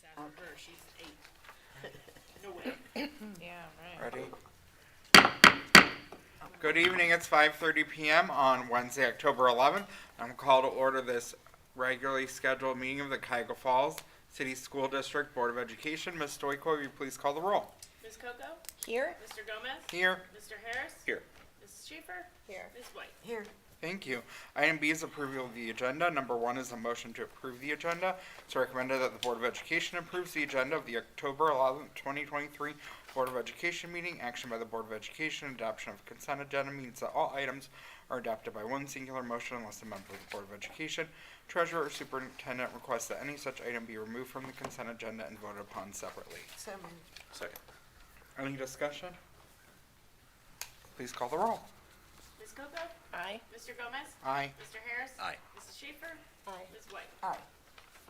weeks after her, she's 8. No way. Yeah, right. Ready? Good evening, it's 5:30 p.m. on Wednesday, October 11th. I'm called to order this regularly scheduled meeting of the Cuyahoga Falls City School District Board of Education. Ms. Stoiko, will you please call the roll? Ms. Coco? Here? Mr. Gomez? Here. Mr. Harris? Here. Mrs. Schaefer? Here. Ms. White? Here. Thank you. Item B is approval of the agenda. Number 1 is a motion to approve the agenda. It's recommended that the Board of Education approves the agenda of the October 11th, 2023 Board of Education meeting. Action by the Board of Education, adoption of consent agenda means that all items are adopted by one singular motion unless a member of the Board of Education, Treasurer, or Superintendent requests that any such item be removed from the consent agenda and voted upon separately. So moved. Second. Any discussion? Please call the roll. Ms. Coco? Aye. Mr. Gomez? Aye. Mr. Harris? Aye. Mrs. Schaefer? Aye. Ms. White? Aye.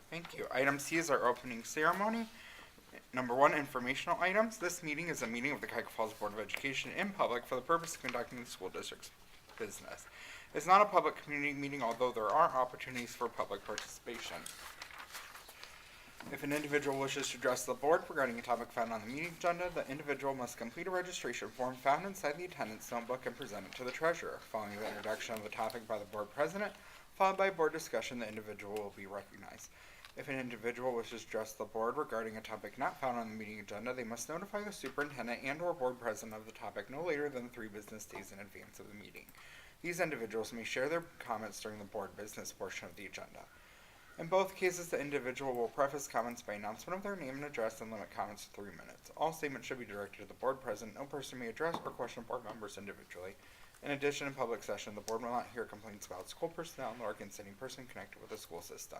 Thank you. Item C is our opening ceremony. Number 1, informational items. This meeting is a meeting of the Cuyahoga Falls Board of Education in public for the purpose of conducting the school district's business. It's not a public community meeting, although there are opportunities for public participation. If an individual wishes to address the board regarding a topic found on the meeting agenda, the individual must complete a registration form found inside the attendance notebook and present it to the treasurer. Following the introduction of the topic by the board president, followed by board discussion, the individual will be recognized. If an individual wishes to address the board regarding a topic not found on the meeting agenda, they must notify the superintendent and/or board president of the topic no later than 3 business days in advance of the meeting. These individuals may share their comments during the board business portion of the agenda. In both cases, the individual will preface comments by announcement of their name and address and limit comments to 3 minutes. All statements should be directed to the board president. No person may address or question board members individually. In addition, in public session, the board will not hear complaints about school personnel nor against any person connected with the school system.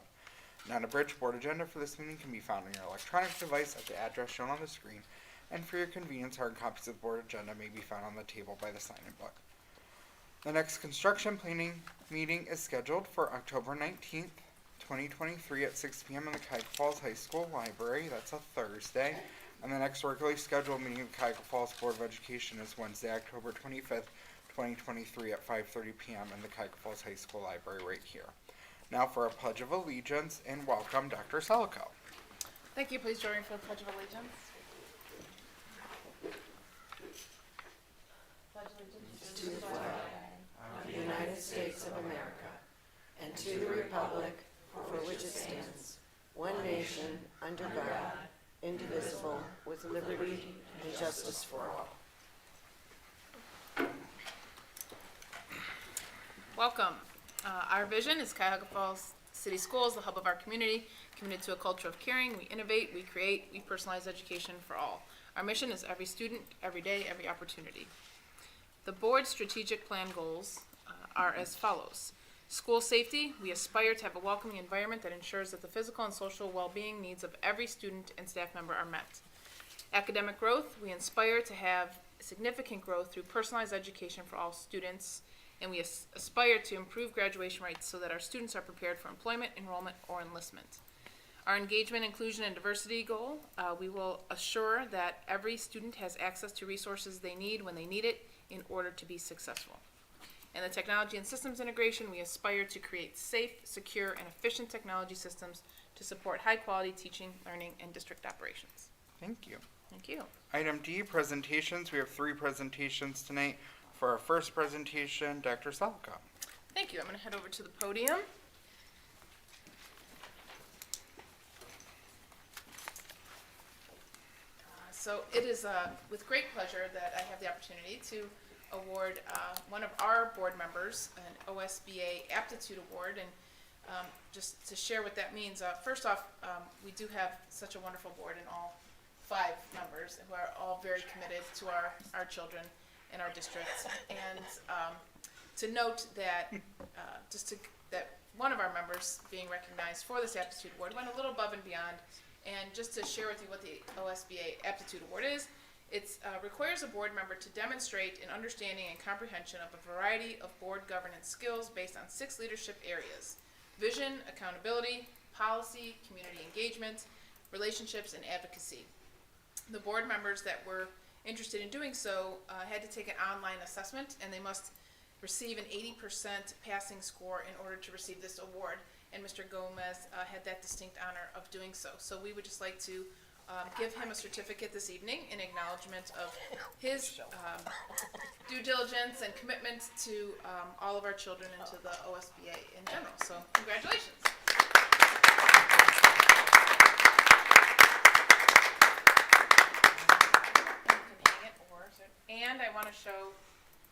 An unabridged board agenda for this meeting can be found on your electronic device at the address shown on the screen, and for your convenience, hard copies of the board agenda may be found on the table by the sign-in book. The next construction planning meeting is scheduled for October 19th, 2023 at 6 p.m. in the Cuyahoga Falls High School Library. That's a Thursday. And the next regularly scheduled meeting of the Cuyahoga Falls Board of Education is Wednesday, October 25th, 2023 at 5:30 p.m. in the Cuyahoga Falls High School Library right here. Now for a Pledge of Allegiance, and welcome Dr. Selico. Thank you. Please join me for the Pledge of Allegiance. Pledge allegiance to the flag of the United States of America and to the republic for which it stands, one nation, under God, indivisible, with liberty and justice for all. Welcome. Our vision is Cuyahoga Falls City Schools, the hub of our community, committed to a culture of caring. We innovate, we create, we personalize education for all. Our mission is every student, every day, every opportunity. The board's strategic plan goals are as follows. School safety, we aspire to have a welcoming environment that ensures that the physical and social well-being needs of every student and staff member are met. Academic growth, we aspire to have significant growth through personalized education for all students, and we aspire to improve graduation rates so that our students are prepared for employment, enrollment, or enlistment. Our engagement, inclusion, and diversity goal, we will assure that every student has access to resources they need when they need it in order to be successful. In the technology and systems integration, we aspire to create safe, secure, and efficient technology systems to support high-quality teaching, learning, and district operations. Thank you. Thank you. Item D, presentations. We have 3 presentations tonight. For our first presentation, Dr. Selico. Thank you. I'm going to head over to the podium. So it is with great pleasure that I have the opportunity to award one of our board members an OSBA Aptitude Award. And just to share what that means, first off, we do have such a wonderful board and all 5 members who are all very committed to our children in our districts. And to note that that one of our members being recognized for this Aptitude Award went a little above and beyond. And just to share with you what the OSBA Aptitude Award is, it requires a board member to demonstrate an understanding and comprehension of a variety of board governance skills based on 6 leadership areas: vision, accountability, policy, community engagement, relationships, and advocacy. The board members that were interested in doing so had to take an online assessment, and they must receive an 80% passing score in order to receive this award. and Mr. Gomez had that distinct honor of doing so. So we would just like to give him a certificate this evening in acknowledgement of his due diligence and commitment to all of our children and to the OSBA in general. So congratulations. And I want to show,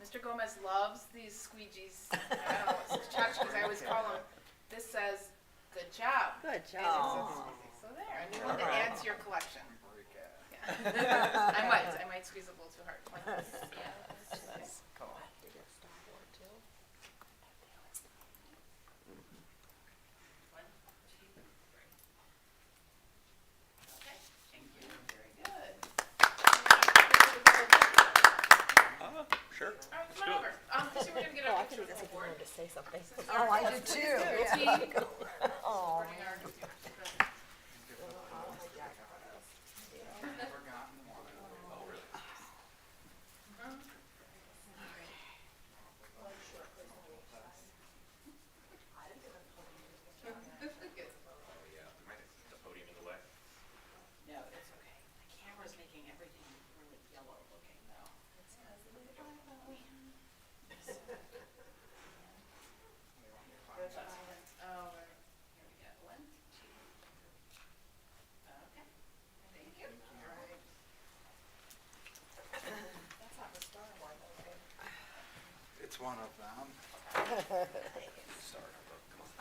Mr. Gomez loves these squeegees. I don't know, it's tchotchkes, I always call them. This says, good job. Good And it says squeezy. So there, a new one to add to your collection. Yeah. I might squeeze a little too hard. Like this. Cool. Okay, thank you, very good. Sure. All right, come on over. So we're gonna get a picture of the board. To say something. Oh, I do too. Oh. Supporting our new students. The podium in the way. No, it's okay. The camera's making everything really yellow looking though. Oh, right. Here we go. 1, 2. Okay. Thank you. All right. That's not the star one, though, right? It's one of them.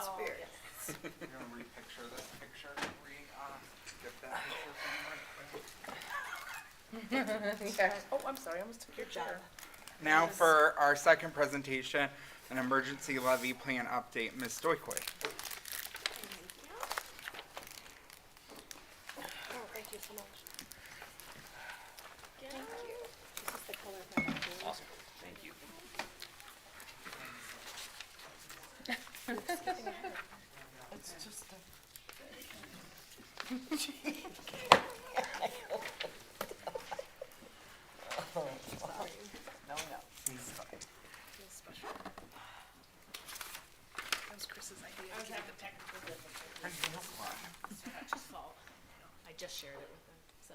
Oh, Spirit. yes. You're gonna repicture this picture, get that picture from Yeah. Oh, I'm sorry, I almost took your chair. Now for our second presentation, an emergency levy plan update, Ms. Stoikoway. Oh, thank you so much. Thank you. This is the color of my background. Awesome. Thank you. It's just a. Sorry. No. Feels special. That was Chris's idea. I was to give having it technical difficulties. the- So that's his fault. I just shared it with him, so.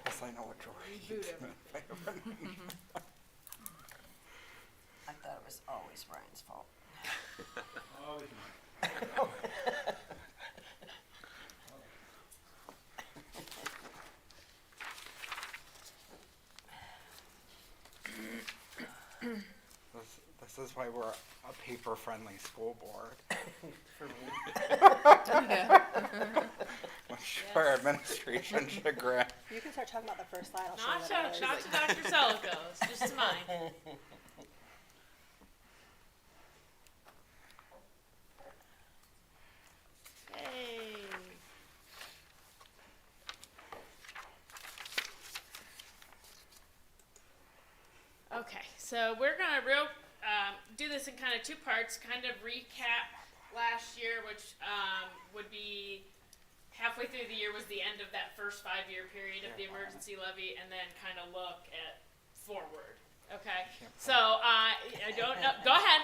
Guess I know what drawer he Reboot used. I thought it was always Brian's fault. This is why we're a paper-friendly school board. For me. Much to our administration chagrin. You can start talking about the first slide. I'll show Not you to, what it is. not to Dr. Selico's, just to mine. Hey. Okay, so we're gonna do this in kind of two parts, kind of recap last year, which would be halfway through the year was the end of that first 5-year period of the emergency levy, and then kind of look at forward. Okay, so I don't know. Go ahead.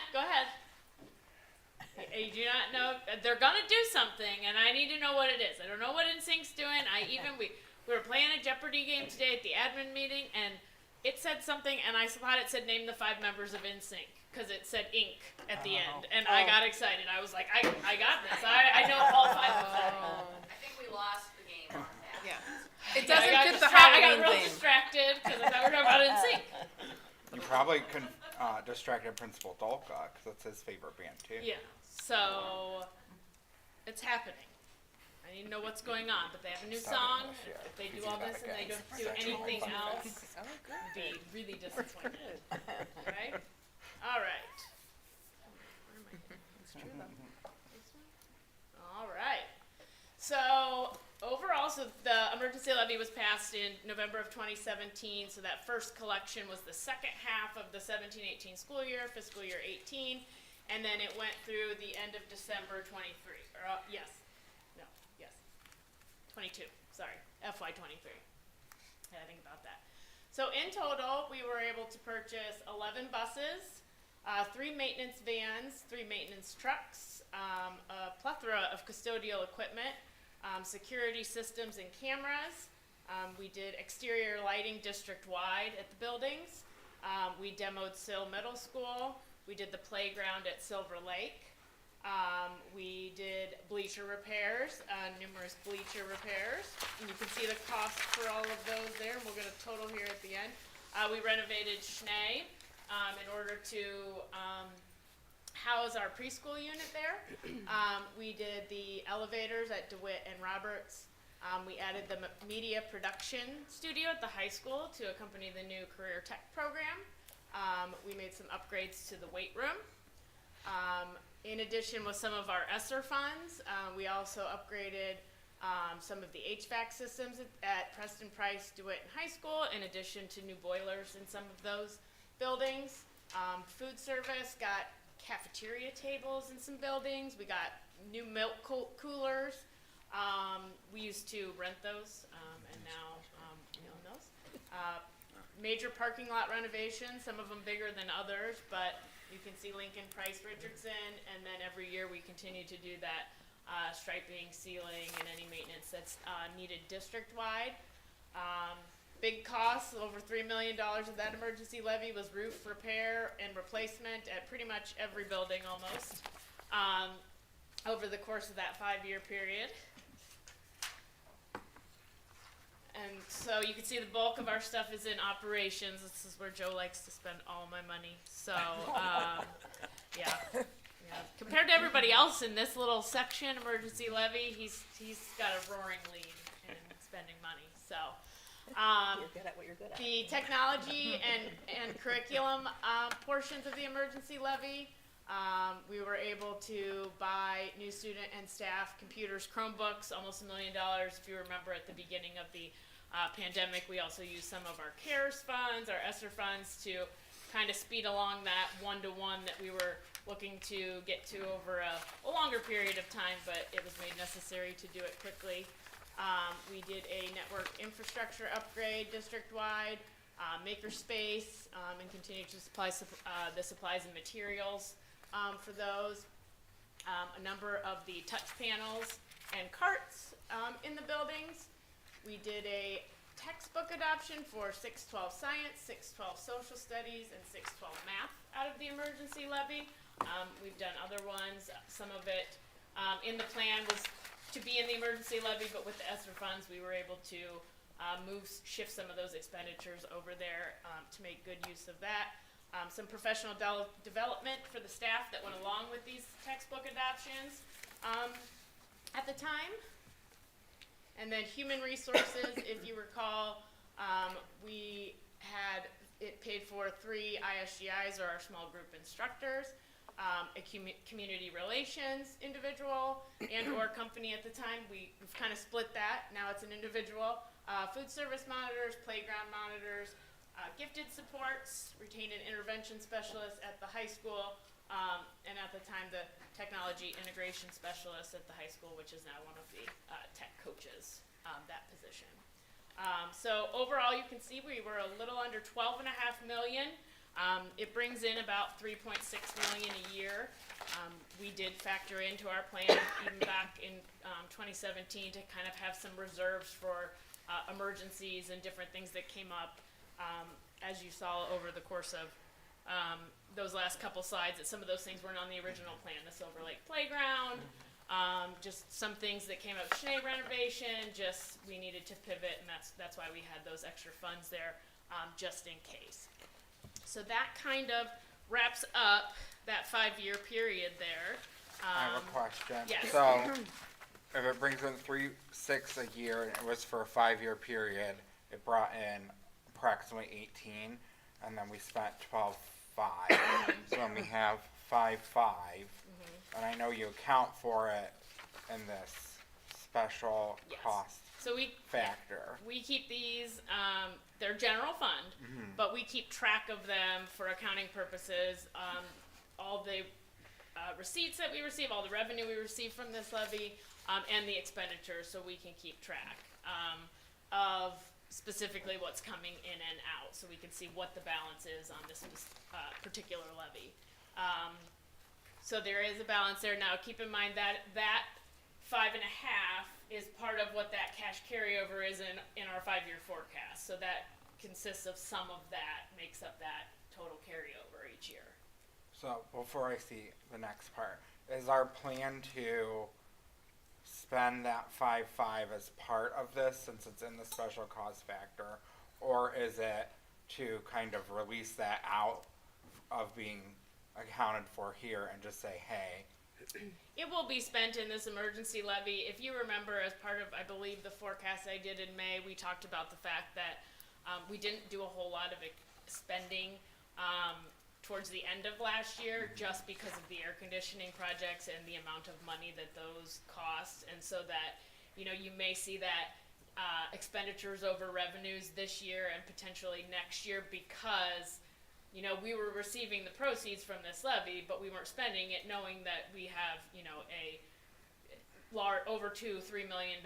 You do not know. They're gonna do something, and I need to know what it is. I don't know what NSYNC's doing. We were playing a Jeopardy game today at the admin meeting, and it said something, and I thought it said name the 5 members of NSYNC because it said Inc. at the end, and I got excited. I was like, I got this. I know all 5 of them. I think we lost the game on that. Yeah. It doesn't I fit the got I Halloween got real theme. distracted because I thought we were talking about NSYNC. You probably distracted Principal Dolka, because that's his favorite band, too. Yeah, so it's happening. I need to know what's going on, but they have a new song. If they do all this and they don't do anything else, I'd be really disappointed. Right? All right. Where am I here? It's true though. All right. So overall, the emergency levy was passed in November of 2017. So that first collection was the second half of the 17-18 school year, fiscal year 18, and then it went through the end of December 23. Or yes, 22. Sorry, FY 23. I had to think about that. So in total, we were able to purchase 11 buses, 3 maintenance vans, 3 maintenance trucks, a plethora of custodial equipment, security systems and cameras. We did exterior lighting district-wide at the buildings. We demoed Sill Middle School. We did the playground at Silver Lake. We did bleacher repairs, numerous bleacher repairs. And you can see the cost for all of those there, and we'll get a total here at the end. We renovated Schnee in order to house our preschool unit there. We did the elevators at DeWitt and Roberts. We added the media production studio at the high school to accompany the new career tech program. We made some upgrades to the weight room. In addition, with some of our ESSER funds, we also upgraded some of the HVAC systems at Preston Price, DeWitt, and High School, in addition to new boilers in some of those buildings. Food service got cafeteria tables in some buildings. We got new milk coolers. We used to rent those, and now we own those. Major parking lot renovations, some of them bigger than others, but you can see Lincoln, Price, Richardson, and then every year we continue to do that striping, sealing, and any maintenance that's needed district-wide. Big costs, over $3 million of that emergency levy was roof repair and replacement at pretty much every building almost over the course of that 5-year period. And so you can see the bulk of our stuff is in operations. This is where Joe likes to spend all my money. So, yeah. Compared to everybody else in this little section, emergency levy, he's got a roaring lead in spending money. So, You're good at what you're good at. the technology and curriculum portions of the emergency levy, we were able to buy new student and staff computers, Chromebooks, almost $1 million. If you remember at the beginning of the pandemic, we also used some of our CARES funds, our ESSER funds, to kind of speed along that one-to-one that we were looking to get to over a longer period of time, but it was made necessary to do it quickly. We did a network infrastructure upgrade district-wide, makerspace, and continue to supply the supplies and materials for those. A number of the touch panels and carts in the buildings. We did a textbook adoption for 612 science, 612 social studies, and 612 math out of the emergency levy. We've done other ones. Some of it in the plan was to be in the emergency levy, but with the ESSER funds, we were able to shift some of those expenditures over there to make good use of that. Some professional development for the staff that went along with these textbook adoptions at the time. And then human resources, if you recall, we had it paid for 3 ISGIs, or our small group instructors, a community relations individual and or company at the time. We've kind of split that. Now it's an individual. Food service monitors, playground monitors, gifted supports, retained an intervention specialist at the high school, and at the time the technology integration specialist at the high school, which is now one of the tech coaches, that position. So overall, you can see we were a little under $12.5 million. It brings in about $3.6 million a year. We did factor into our plan even back in 2017 to kind of have some reserves for emergencies and different things that came up. As you saw over the course of those last couple slides, that some of those things weren't on the original plan. The Silver Lake Playground, just some things that came up, Schnee renovation, just we needed to pivot, and that's why we had those extra funds there, just in case. So that kind of wraps up that 5-year period there. I have a question. Yes. So, if it brings in 3.6 a year, and it was for a 5-year period, it brought in approximately 18, and then we spent 12.5. So then we have 5.5, and I know you account for it in this special Yes. cost So factor. we keep these, they're general fund, but we keep track of them for accounting purposes. All the receipts that we receive, all the revenue we receive from this levy, and the expenditures, so we can keep track of specifically what's coming in and out, so we can see what the balance is on this particular levy. So there is a balance there. Now, keep in mind that that 5.5 is part of what that cash carryover is in our 5-year forecast. So that consists of some of that, makes up that total carryover each year. So before I see the next part, is our plan to spend that 5.5 as part of this since it's in the special cause factor, or is it to kind of release that out of being accounted for here and just say, hey, It will be spent in this emergency levy. If you remember, as part of, I believe, the forecast I did in May, we talked about the fact that we didn't do a whole lot of spending towards the end of last year just because of the air conditioning projects and the amount of money that those cost. And so that, you know, you may see that expenditures over revenues this year and potentially next year because, you know, we were receiving the proceeds from this levy, but we weren't spending it, knowing that we have, you know, a large, over $2-3 million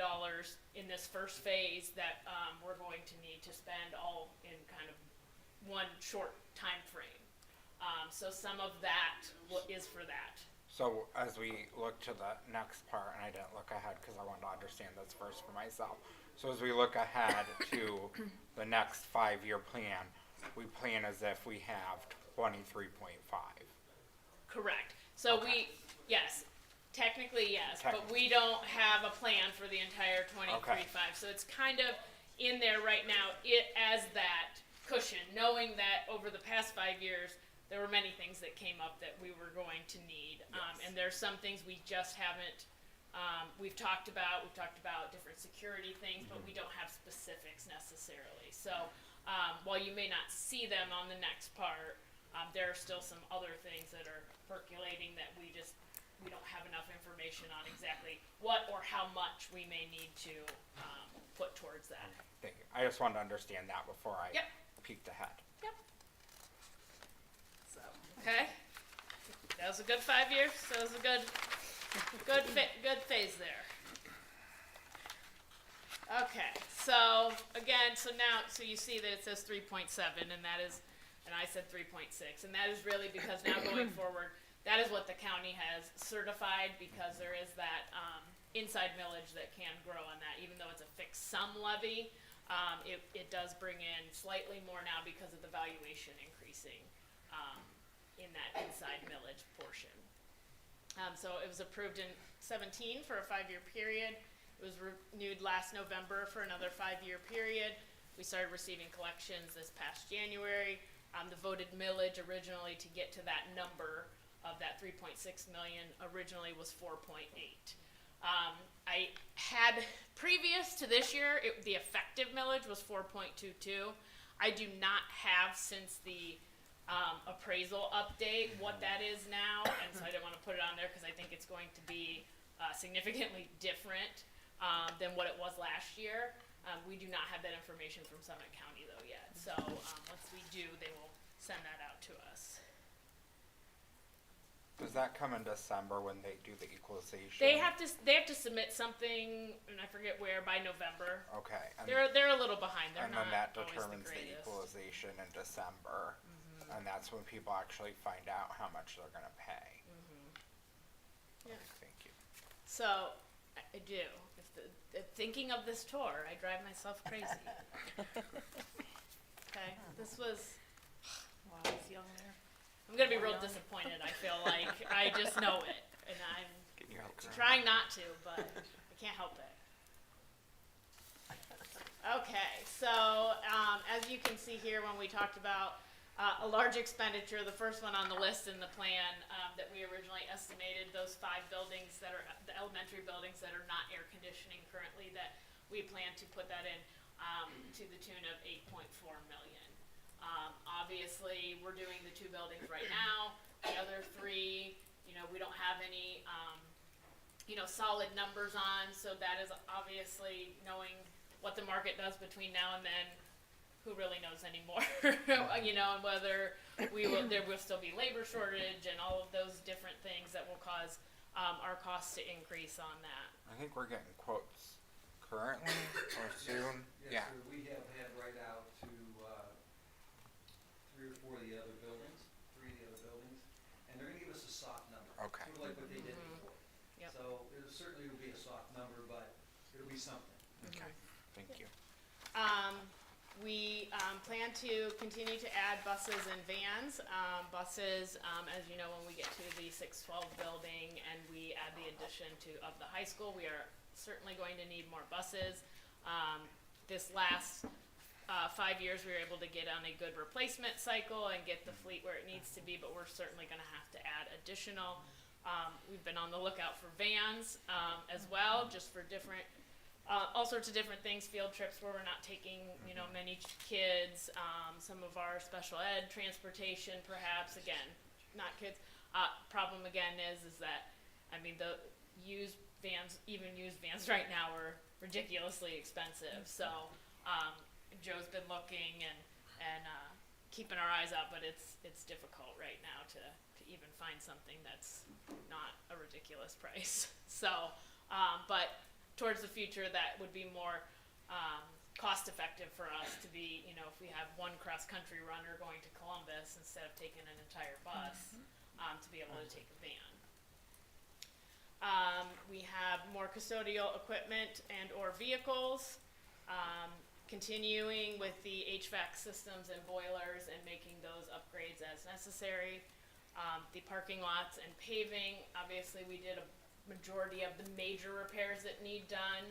in this first phase that we're going to need to spend all in kind of one short time frame. So some of that is for that. so as we look to the next part, and I didn't look ahead because I wanted to understand this first for myself. So as we look ahead to the next 5-year plan, we plan as if we have 23.5. Correct. So Okay. yes, technically yes, but Technically. we don't have a plan for the entire 23.5. Okay. So it's kind of in there right now, it as that cushion, knowing that over the past 5 years, there were many things that came up that we were going to need. Yes. And there's some things we just haven't, we've talked about different security things, but we don't have specifics necessarily. So while you may not see them on the next part, there are still some other things that are percolating that we don't have enough information on exactly what or how much we may need to put towards that. Thank you. I just wanted to understand that before I Yep. peeked ahead. Yep. So, okay. That was a good 5 years. So it was a good phase there. Okay. So again, so you see that it says 3.7, and that is, and I said 3.6, and that is really because now going forward, that is what the county has certified because there is that inside millage that can grow on that, even though it's a fixed sum levy. It does bring in slightly more now because of the valuation increasing in that inside millage portion. So it was approved in 17 for a 5-year period. It was renewed last November for another 5-year period. We started receiving collections this past January. The voted millage originally to get to that number of that 3.6 million originally was 4.8. I had, previous to this year, the effective millage was 4.22. I do not have, since the appraisal update, what that is now, and so I didn't want to put it on there because I think it's going to be significantly different than what it was last year. We do not have that information from Summit County though yet, so once we do, they will send that out to us. Does that come in December when they do the equalization? They have to submit something, and I forget where, by November. Okay. And, They're a little behind. They're and not then that always determines the the greatest. equalization in December. And that's when people actually find out how much they're going to pay. Yeah. Okay, thank you. So I do. If thinking of this tour, I drive myself crazy. Okay, this was. Wow, he's young there. I'm gonna be real disappointed. I feel like I just know it, and I'm Get your hopes up. trying not to, but I can't help it. Okay, so as you can see here, when we talked about a large expenditure, the first one on the list in the plan that we originally estimated, those 5 buildings that are the elementary buildings that are not air conditioning currently, that we plan to put that in to the tune of $8.4 million. Obviously, we're doing the 2 buildings right now. The other 3, you know, we don't have any, you know, solid numbers on, so that is obviously knowing what the market does between now and then. Who really knows anymore? You know, and whether there will still be labor shortage and all of those different things that will cause our costs to increase on that. I think we're getting quotes currently or soon? Yes, sir, we have had right out to, 3 or 4 of the other buildings, and they're gonna give us a soft number. Okay. Sort of like what they did before. Yep. So it certainly will be a soft number, but it'll be something. Okay, thank you. We plan to continue to add buses and vans. Buses, as you know, when we get to the 612 building and we add the addition of the high school, we are certainly going to need more buses. This last 5 years, we were able to get on a good replacement cycle and get the fleet where it needs to be, but we're certainly going to have to add additional. We've been on the lookout for vans as well, just for different all sorts of different things, field trips where we're not taking, many kids, some of our special ed transportation perhaps, again, not kids. Problem again is that, the used vans, even used vans right now are ridiculously expensive. So, Joe's been looking and keeping our eyes out, but it's difficult right now to even find something that's not a ridiculous price. So, but towards the future, that would be more cost effective for us to be, if we have one cross country runner going to Columbus instead of taking an entire bus, to be able to take a van. We have more custodial equipment and or vehicles, continuing with the HVAC systems and boilers and making those upgrades as necessary. The parking lots and paving, obviously we did a majority of the major repairs that need done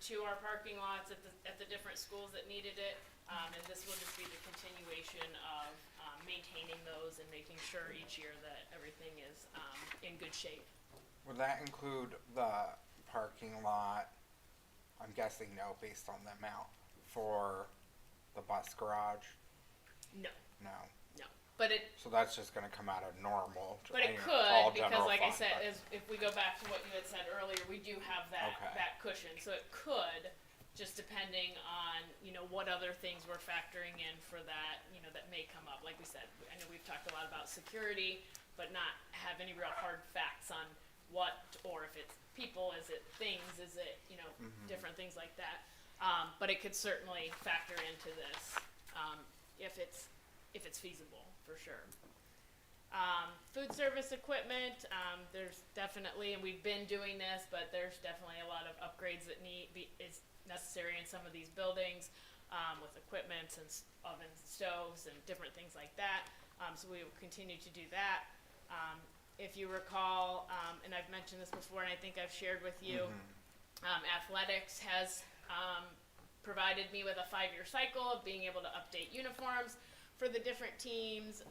to our parking lots at the different schools that needed it, and this will just be the continuation of maintaining those and making sure each year that everything is in good shape. Would that include the parking lot? I'm guessing no, based on the amount, for the bus garage? No, No. but it So that's just gonna come out of normal. But it all could, because general like I fund, said, but- if we go back to what you had said earlier, we do have that, Okay. that cushion, so it could, just depending on, what other things we're factoring in for that, that may come up. Like we said, I know we've talked a lot about security, but not have any real hard facts on what, or if it's people, is it things, is it, different things like that. But it could certainly factor into this, if it's feasible, for sure. Food service equipment, there's definitely, and we've been doing this, but there's definitely a lot of upgrades that is necessary in some of these buildings, with equipment and ovens, stoves, and different things like that. So we will continue to do that. If you recall, and I've mentioned this before, and I think I've shared with you, athletics has provided me with a 5-year cycle of being able to update uniforms for the different teams,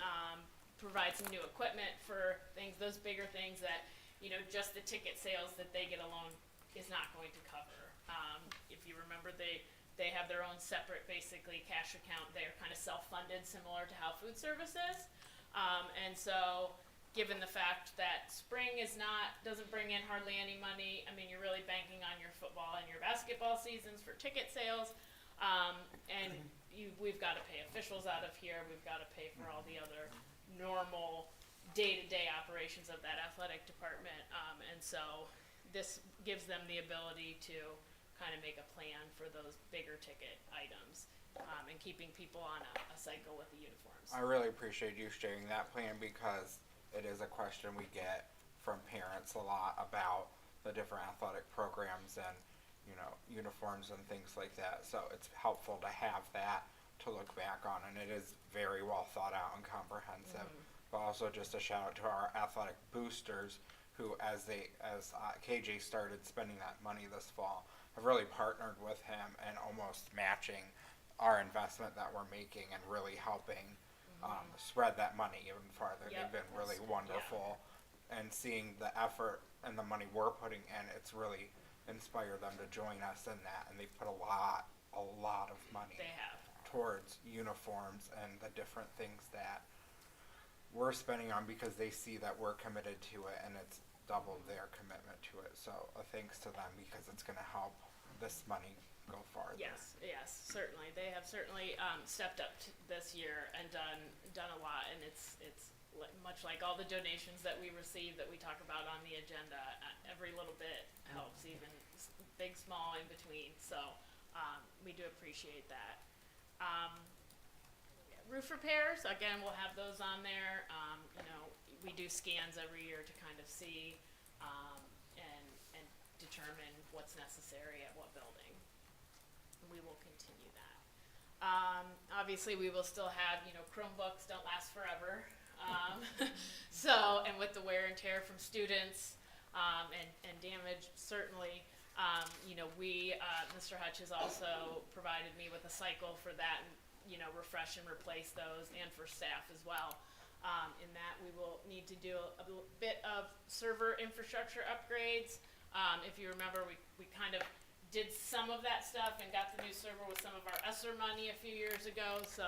provide some new equipment for those bigger things that, just the ticket sales that they get alone is not going to cover. If you remember, they have their own separate, basically, cash account. They're kind of self-funded, similar to how food service is. And so, given the fact that spring doesn't bring in hardly any money, you're really banking on your football and your basketball seasons for ticket sales, and we've got to pay officials out of here. We've got to pay for all the other normal day-to-day operations of that athletic department, and so this gives them the ability to kind of make a plan for those bigger ticket items, and keeping people on a cycle with the uniforms. I really appreciate you sharing that plan, because it is a question we get from parents a lot about the different athletic programs and, uniforms and things like that. So it's helpful to have that to look back on, and it is very well thought out and comprehensive. But also just a shout out to our athletic boosters, who, as KJ started spending that money this fall, have really partnered with him and almost matching our investment that we're making and really helping spread that money even farther. Yep. They've been really wonderful, and seeing the effort and the money we're putting in, it's really inspired them to join us in that, and they put a lot of money They have. towards uniforms and the different things that we're spending on, because they see that we're committed to it, and it's doubled their commitment to it. So thanks to them, because it's going to help this money go farther. Yes, certainly. They have certainly stepped up this year and done a lot, and it's much like all the donations that we receive that we talk about on the agenda. Every little bit helps, even big, small, in between. So we do appreciate that. Roof repairs, again, we'll have those on there. You know, we do scans every year to kind of see and determine what's necessary at what building. We will continue that. Obviously, we will still have, you know, Chromebooks don't last forever. So, and with the wear and tear from students and damage, certainly, you know, Mr. Hutch has also provided me with a cycle for that, and, you know, refresh and replace those, and for staff as well. In that, we will need to do a bit of server infrastructure upgrades. If you remember, we kind of did some of that stuff and got the new server with some of our ESSER money a few years ago. So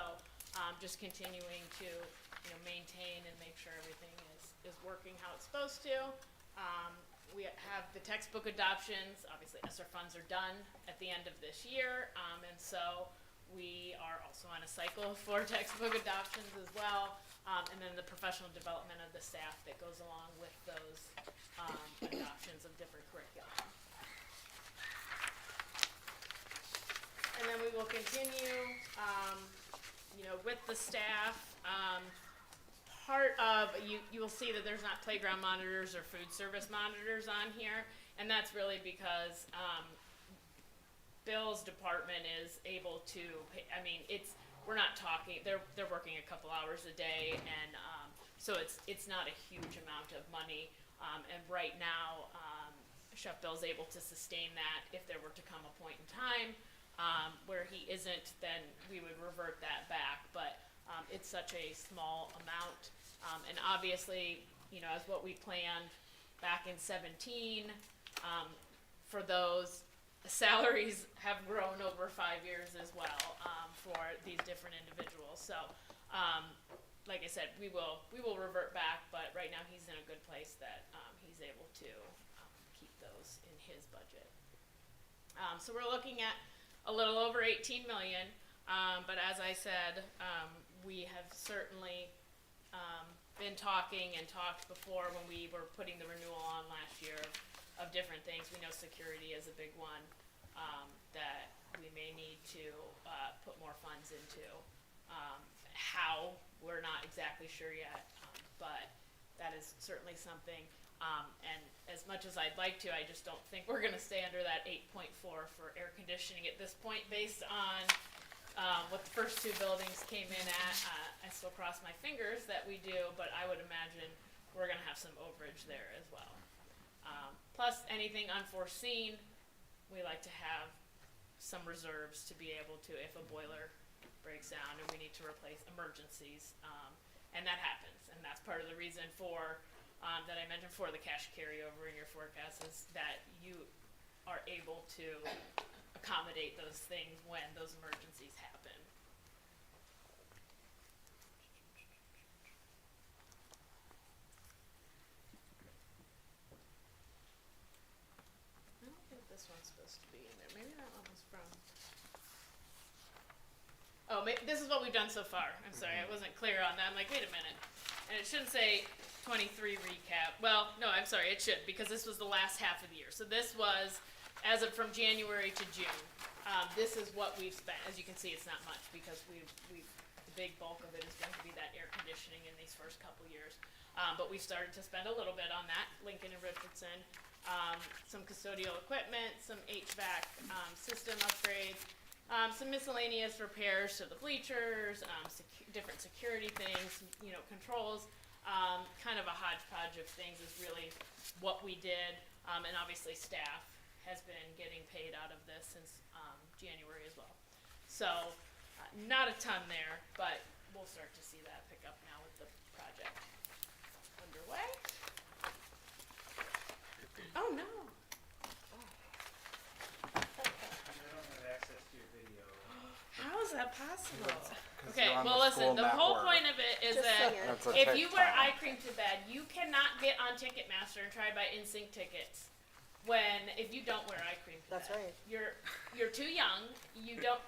just continuing to, you know, maintain and make sure everything is working how it's supposed to. We have the textbook adoptions. Obviously, ESSER funds are done at the end of this year, and so we are also on a cycle for textbook adoptions as well, and then the professional development of the staff that goes along with those adoptions of different curriculum. And then we will continue, you know, with the staff. Part of, you will see that there's not playground monitors or food service monitors on here, and that's really because Bill's department is able to pay, I mean, we're not talking, they're working a couple hours a day, and so it's not a huge amount of money, and right now, Chef Bill's able to sustain that. If there were to come a point in time where he isn't, then we would revert that back, but it's such a small amount, and obviously, you know, as what we planned back in 17, for those, salaries have grown over 5 years as well, for these different individuals. So, like I said, we will revert back, but right now he's in a good place that he's able to keep those in his budget. So we're looking at a little over 18 million, but as I said, we have certainly been talking and talked before when we were putting the renewal on last year of different things. We know security is a big one that we may need to put more funds into. How, we're not exactly sure yet, but that is certainly something. And as much as I'd like to, I just don't think we're gonna stay under that 8.4 for air conditioning at this point, based on what the first two buildings came in at. I still cross my fingers that we do, but I would imagine we're gonna have some overage there as well. Plus, anything unforeseen, we like to have some reserves to be able to, if a boiler breaks down and we need to replace emergencies, and that happens, and that's part of the reason for that I mentioned for the cash carryover in your forecast, is that you are able to accommodate those things when those emergencies happen. I don't think this one's supposed to be in there. Maybe that one was from. Oh, this is what we've done so far. I'm sorry, I wasn't clear on that. I'm like, wait a minute. And it shouldn't say 23 recap. Well, no, I'm sorry, it should, because this was the last half of the year. So this was, as of from January to June. This is what we've spent. As you can see, it's not much, because the big bulk of it is going to be that air conditioning in these first couple years. But we've started to spend a little bit on that, Lincoln and Richardson. Some custodial equipment, some HVAC system upgrades, some miscellaneous repairs to the bleachers, different security things, you know, controls. Kind of a hodgepodge of things is really what we did, and obviously staff has been getting paid out of this since January as well. So not a ton there, but we'll start to see that pick up now with the project underway. Oh no. I don't have access to your video. How is that possible? 'Cause Okay, you're on well the listen, school the whole network. point of it is Just that saying. That's a if you wear TikTok. eye cream to bed, you cannot get on Ticketmaster and try to buy in-sync tickets. If you don't wear eye cream to That's bed. right. You're too young.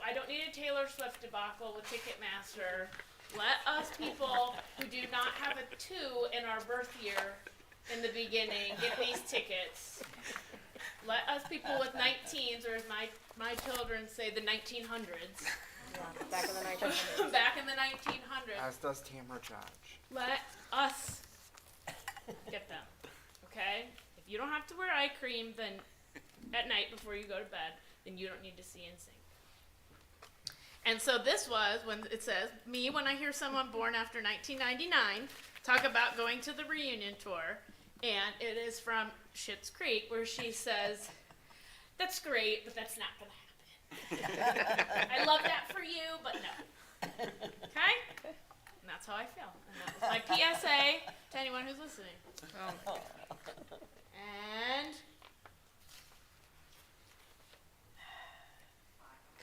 I don't need a Taylor Swift debacle with Ticketmaster. Let us people who do not have a 2 in our birth year in the beginning get these tickets. let us people with 19s, or as my children say, the 1900s, Back in the 1900s. back in the 1900s, As does Tamara Judge. let us get them, okay? If you don't have to wear eye cream then at night before you go to bed, then you don't need to see NSYNC. And so this was when it says, me when I hear someone born after 1999 talk about going to the reunion tour, and it is from Schitt's Creek where she says, that's great, but that's not gonna happen. I love that for you, but no. Okay? And that's how I feel. And that was my PSA to anyone who's listening. And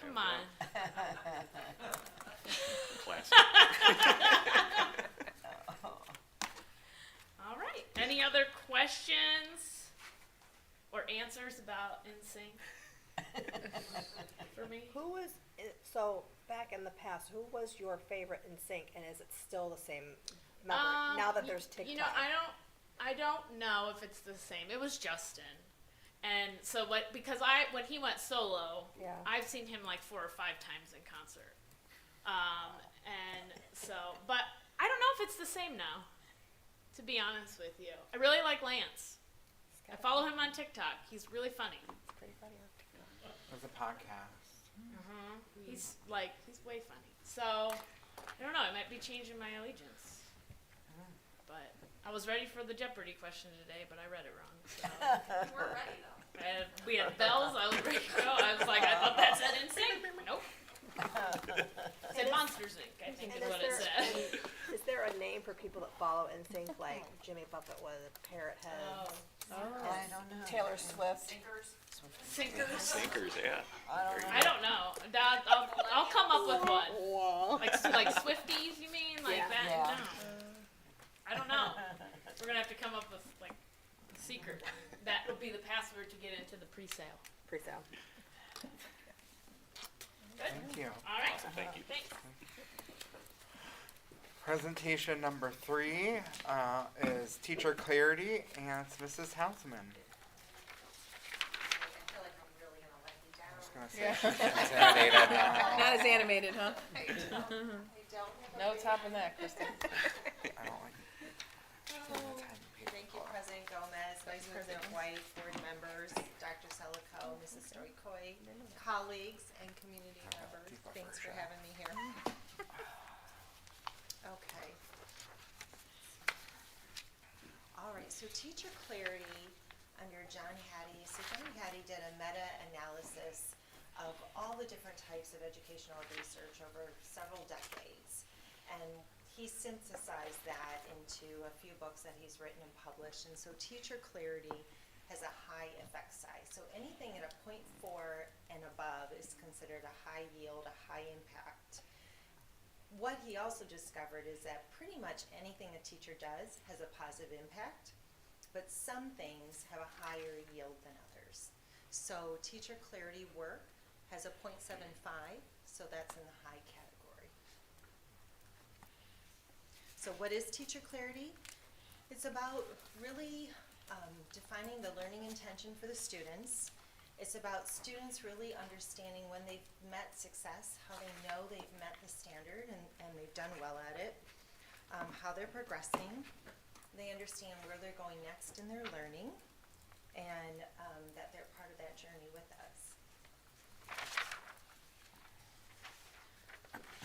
come on. Classic. All right. Any other questions or answers about NSYNC for me? Who was, so back in the past, who was your favorite in sync, and is it still the same member now that there's TikTok? You know, I don't know if it's the same. It was Justin. And so when he went solo, Yeah. I've seen him like 4 or 5 times in concert. And so, but I don't know if it's the same now, to be honest with you. I really like Lance. I follow him on TikTok. He's really funny. It's pretty funny. There's a podcast. He's way funny. So, I don't know. I might be changing my allegiance. But I was ready for the Jeopardy question today, but I read it wrong. So. You weren't ready though. We had bells. I was ready to go. I was like, I thought that said NSYNC. Nope. It said Monsters Inc. I think is what it said. Is there a name for people that follow NSYNC, like Jimmy Buffett was Parrot Head? I don't know. Taylor Swift. Sinkers. Sinkers. Sinkers, yeah. I don't know. I'll come up with one. Wow. Like Swifties, you mean? Like Yeah. that? Yeah. No. I don't know. We're gonna have to come up with like a secret one. That will be the password to get into the pre-sale. Pre-sale. Good. Thank you. All right. Thank you. Thanks. Presentation number 3 is Teacher Clarity, and it's Mrs. Hausman. I feel like I'm really gonna let you down. I was gonna say she's intimidated now. Not as animated, huh? I don't have No a topping that, Kristen. I don't like Thank you, President Gomez, Vice President White, board members, Dr. Selico, Mrs. Stoikoi, colleagues, and community members. Thanks for having me here. Okay. All right, so teacher clarity under John Hattie. So John Hattie did a meta-analysis of all the different types of educational research over several decades. And he synthesized that into a few books that he's written and published. And so teacher clarity has a high effect size. So anything at a 0.4 and above is considered a high yield, a high impact. What he also discovered is that pretty much anything a teacher does has a positive impact, but some things have a higher yield than others. So teacher clarity work has a 0.75, so that's in the high category. So what is teacher clarity? It's about really defining the learning intention for the students. It's about students really understanding when they've met success, how they know they've met the standard and they've done well at it, how they're progressing. They understand where they're going next in their learning, and that they're part of that journey with us.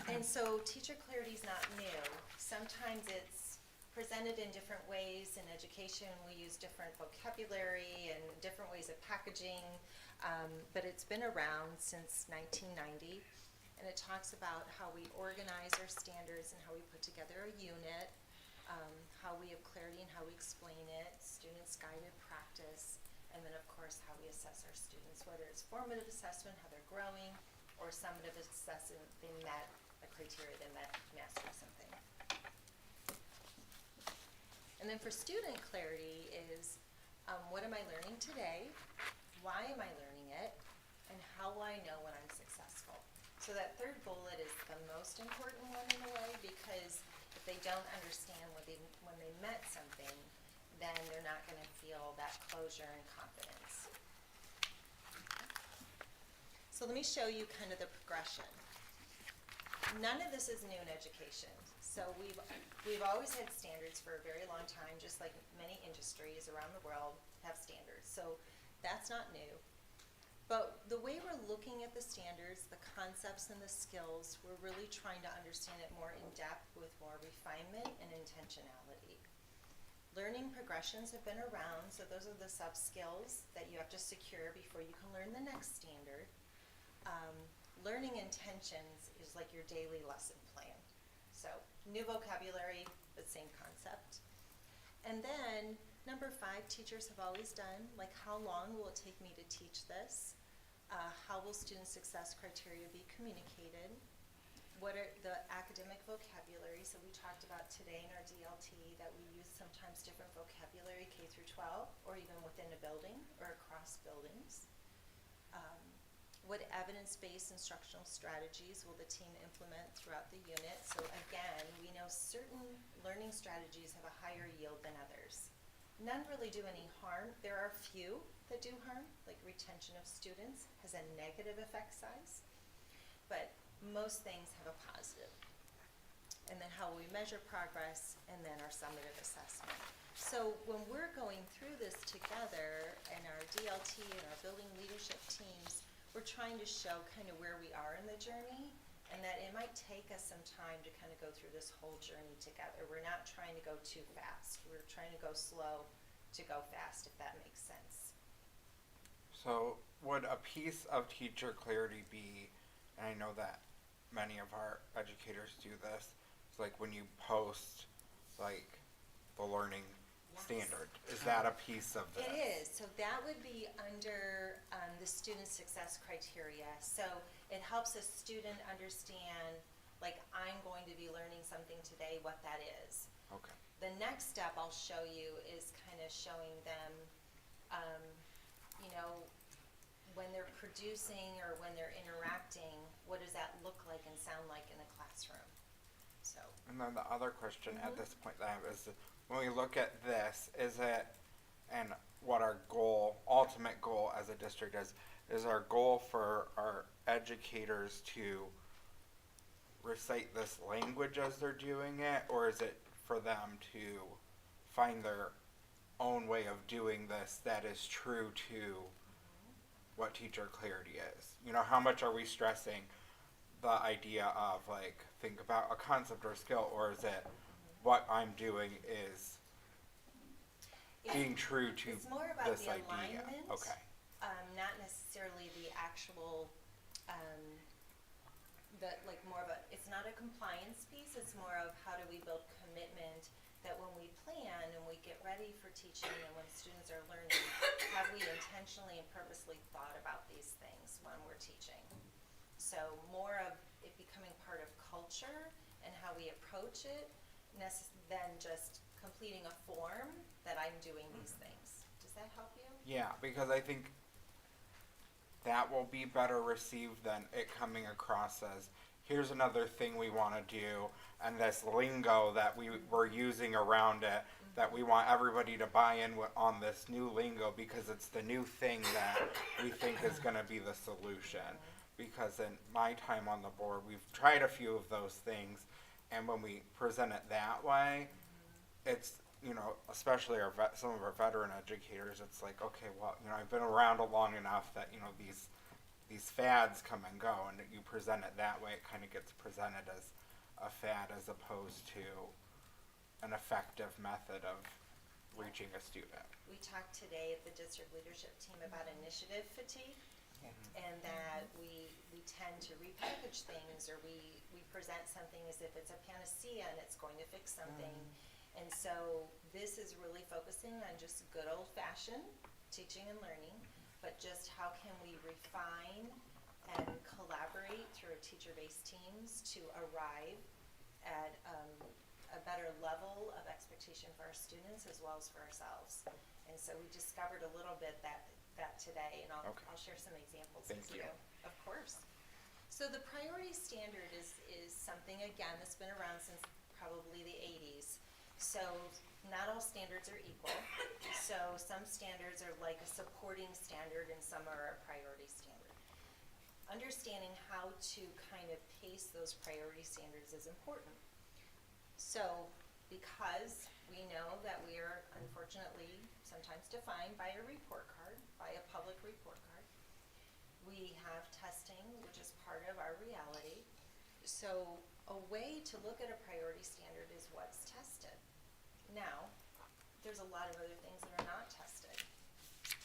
And so teacher clarity is not new. Sometimes it's presented in different ways. In education, we use different vocabulary and different ways of packaging, but it's been around since 1990. And it talks about how we organize our standards and how we put together a unit, how we have clarity and how we explain it, students guided practice, and then of course how we assess our students, whether it's formative assessment, how they're growing, or summative assessment, they met a criteria, they met mastering something. And then for student clarity is, what am I learning today? Why am I learning it? And how will I know when I'm successful? So that third bullet is the most important one in a way, because if they don't understand when they met something, then they're not gonna feel that closure and confidence. So let me show you kind of the progression. None of this is new in education. So we've always had standards for a very long time, just like many industries around the world have standards. So that's not new. But the way we're looking at the standards, the concepts and the skills, we're really trying to understand it more in depth with more refinement and intentionality. Learning progressions have been around, so those are the sub-skills that you have to secure before you can learn the next standard. Learning intentions is like your daily lesson plan. So new vocabulary, but same concept. And then number 5, teachers have always done, like how long will it take me to teach this? How will student success criteria be communicated? What are the academic vocabulary? So we talked about today in our DLT that we use sometimes different vocabulary K through 12 or even within a building or across buildings. What evidence-based instructional strategies will the team implement throughout the unit? So again, we know certain learning strategies have a higher yield than others. None really do any harm. There are a few that do harm, like retention of students has a negative effect size, but most things have a positive. And then how we measure progress, and then our summative assessment. So when we're going through this together in our DLT and our building leadership teams, we're trying to show kind of where we are in the journey, and that it might take us some time to kind of go through this whole journey together. We're not trying to go too fast. We're trying to go slow to go fast, if that makes sense. So would a piece of teacher clarity be, and I know that many of our educators do this, it's like when you post like the learning standard, is that a piece of this? It is. So that would be under the student success criteria. So it helps a student understand, like, I'm going to be learning something today, what that is. Okay. The next step I'll show you is kind of showing them, you know, when they're producing or when they're interacting, what does that look like and sound like in a classroom? So. And then the other question at this point that I have is, when we look at this, is it, and what our goal, ultimate goal as a district is our goal for our educators to recite this language as they're doing it, or is it for them to find their own way of doing this that is true to what teacher clarity is? You know, how much are we stressing the idea of, like, think about a concept or skill, or is it what I'm doing is being true to It's more about this the idea? alignment. Okay. Not necessarily the actual, more of a, it's not a compliance piece, it's more of how do we build commitment that when we plan and we get ready for teaching and when students are learning, have we intentionally and purposely thought about these things when we're teaching? So more of it becoming part of culture and how we approach it than just completing a form that I'm doing these things. Does that help you? Yeah, because I think that will be better received than it coming across as, here's another thing we want to do, and this lingo that we're using around it, that we want everybody to buy in on this new lingo because it's the new thing that we think is going to be the solution. Because in my time on the board, we've tried a few of those things, and when we present it that way, it's, you know, especially some of our veteran educators, it's like, okay, well, you know, I've been around long enough that, you know, these fads come and go, and you present it that way, it kind of gets presented as a fad as opposed to an effective method of reaching a student. We talked today at the district leadership team about initiative fatigue, and that we tend to repackage things, or we present something as if it's a panacea and it's going to fix something. And so this is really focusing on just good old-fashioned teaching and learning, but just how can we refine and collaborate through our teacher-based teams to arrive at a better level of expectation for our students as well as for ourselves. And so we discovered a little bit that today, and I'll share some examples with you. Of course. So the priority standard is something, again, that's been around since probably the 80s. So not all standards are equal. So some standards are like a supporting standard and some are a priority standard. understanding how to kind of pace those priority standards is important. So, because we know that we are unfortunately sometimes defined by a report card, by a public report card, we have testing, which is part of our reality. So, a way to look at a priority standard is what's tested. Now, there's a lot of other things that are not tested,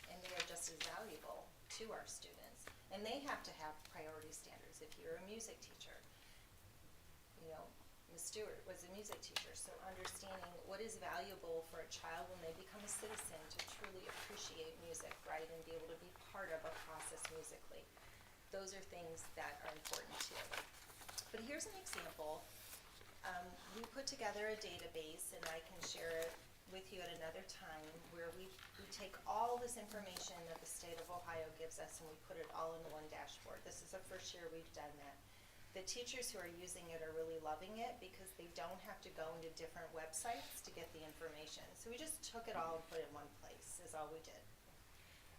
and they are just as valuable to our students. And they have to have priority standards. If you're a music teacher, you know, Ms. Stewart was a music teacher, so understanding what is valuable for a child when they become a citizen to truly appreciate music, right, and be able to be part of a process musically. Those are things that are important too. But here's an example. We put together a database, and I can share it with you at another time, where we take all this information that the state of Ohio gives us and we put it all in one dashboard. This is the first year we've done that. The teachers who are using it are really loving it because they don't have to go into different websites to get the information. So we just took it all and put it in one place, is all we did.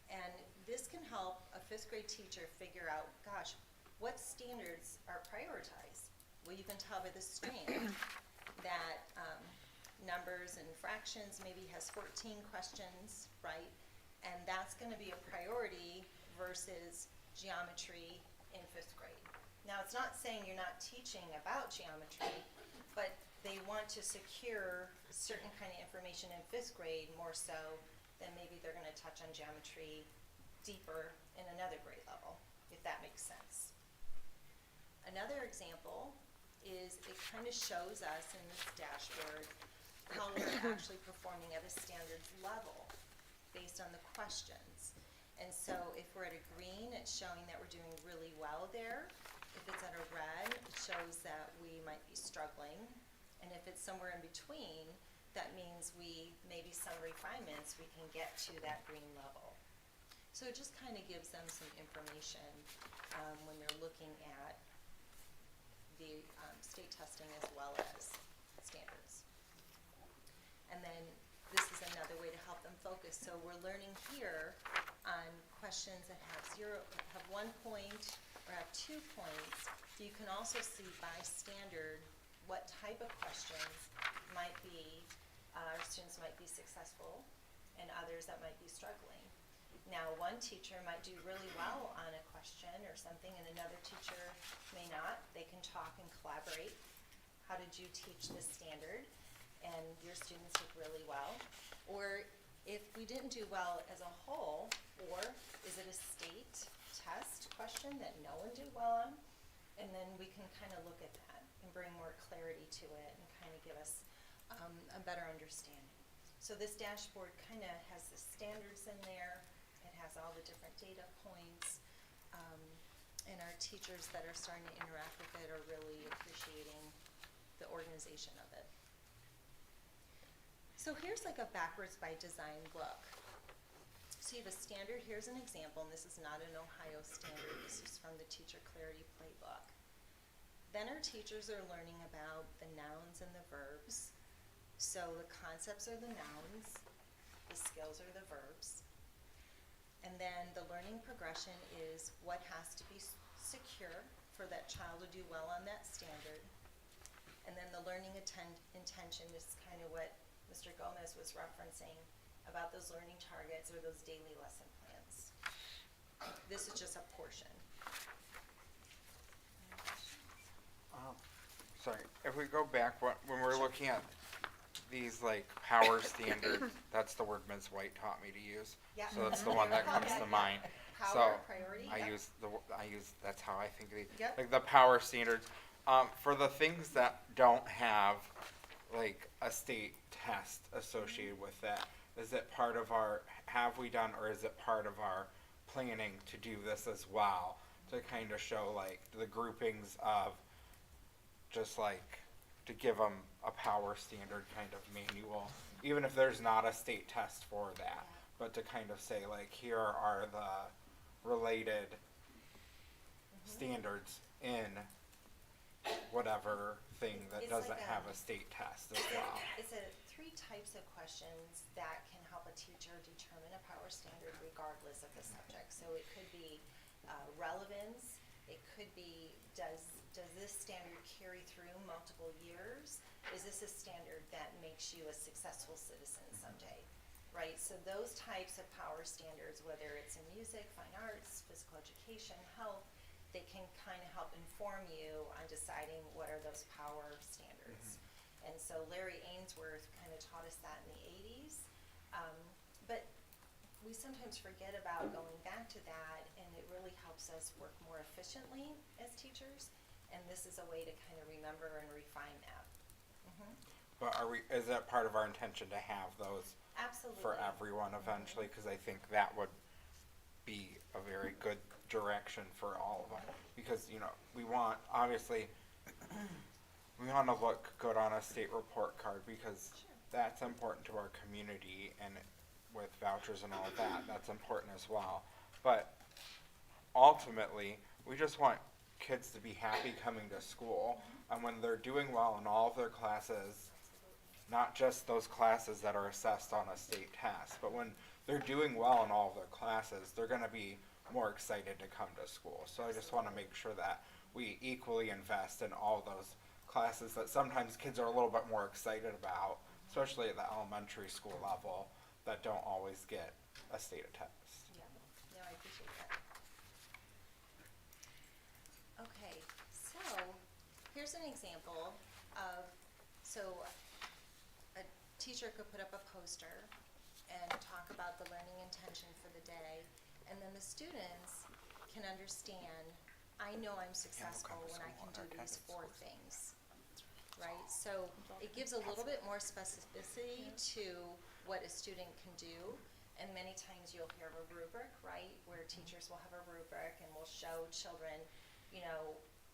And this can help a 5th grade teacher figure out, gosh, what standards are prioritized? Well, you can tell by the strand that numbers and fractions maybe has 14 questions, right? And that's going to be a priority versus geometry in 5th grade. Now, it's not saying you're not teaching about geometry, but they want to secure certain kind of information in 5th grade more so than maybe they're going to touch on geometry deeper in another grade level, if that makes sense. Another example is it kind of shows us in this dashboard how we're actually performing at a standards level based on the questions. And so if we're at a green, it's showing that we're doing really well there. If it's at a red, it shows that we might be struggling. And if it's somewhere in between, that means maybe some refinements, we can get to that green level. So it just kind of gives them some information when they're looking at the state testing as well as standards. And then this is another way to help them focus. So we're learning here on questions that have 1 point or have 2 points. You can also see by standard what type of questions might be, our students might be successful and others that might be struggling. Now, one teacher might do really well on a question or something and another teacher may not. They can talk and collaborate. How did you teach this standard? And your students did really well. Or if we didn't do well as a whole, or is it a state test question that no one did well on? And then we can kind of look at that and bring more clarity to it and kind of give us a better understanding. So this dashboard kind of has the standards in there. It has all the different data points. And our teachers that are starting to interact with it are really appreciating the organization of it. So here's like a backwards by design look. So you have a standard, here's an example, and this is not an Ohio standard, this is from the Teacher Clarity Playbook. Then our teachers are learning about the nouns and the verbs. So the concepts are the nouns, the skills are the verbs. And then the learning progression is what has to be secure for that child to do well on that standard. And then the learning intention is kind of what Mr. Gomez was referencing about those learning targets or those daily lesson plans. This is just a portion. Sorry, if we go back, when we're looking at these like power standards, that's the word Ms. White taught me to use. Yeah. So that's the one that comes to mind. Power, priority. I yep. use that's how I think of these. Yep. Like the power standards. For the things that don't have like a state test associated with that, is it part of have we done, or is it part of our planning to do this as well, to kind of show like the groupings of just like to give them a power standard kind of manual, even if there's not a state test for that, but to kind of say like here are the related standards in whatever thing that It's doesn't like have a state test as well. It's 3 types of questions that can help a teacher determine a power standard regardless of the subject. So it could be relevance, It could be, does this standard carry through multiple years? Is this a standard that makes you a successful citizen someday? Right, so those types of power standards, whether it's in music, fine arts, physical education, health, they can kind of help inform you on deciding what are those power standards. And so Larry Ainsworth kind of taught us that in the 80s. But we sometimes forget about going back to that, and it really helps us work more efficiently as teachers. And this is a way to kind of remember and refine that. But is that part of our intention to have those Absolutely. for everyone eventually? Because I think that would be a very good direction for all of them. Because, we want, obviously, we want to look good on a state report card because that's important to our community, and with vouchers and all of that, that's important as well. But ultimately, we just want kids to be happy coming to school, and when they're doing well in all of their classes, not just those classes that are assessed on a state test, but when they're doing well in all of their classes, they're going to be more excited to come to school. So I just want to make sure that we equally invest in all those classes that sometimes kids are a little bit more excited about, especially at the elementary school level, that don't always get a state test. Yeah, no, I appreciate that. Okay, so here's an example of, a teacher could put up a poster and talk about the learning intention for the day, and then the students can understand, I know I'm successful when I can do these 4 things, right? So it gives a little bit more specificity to what a student can do, and many times you'll hear a rubric, right, where teachers will have a rubric and will show children,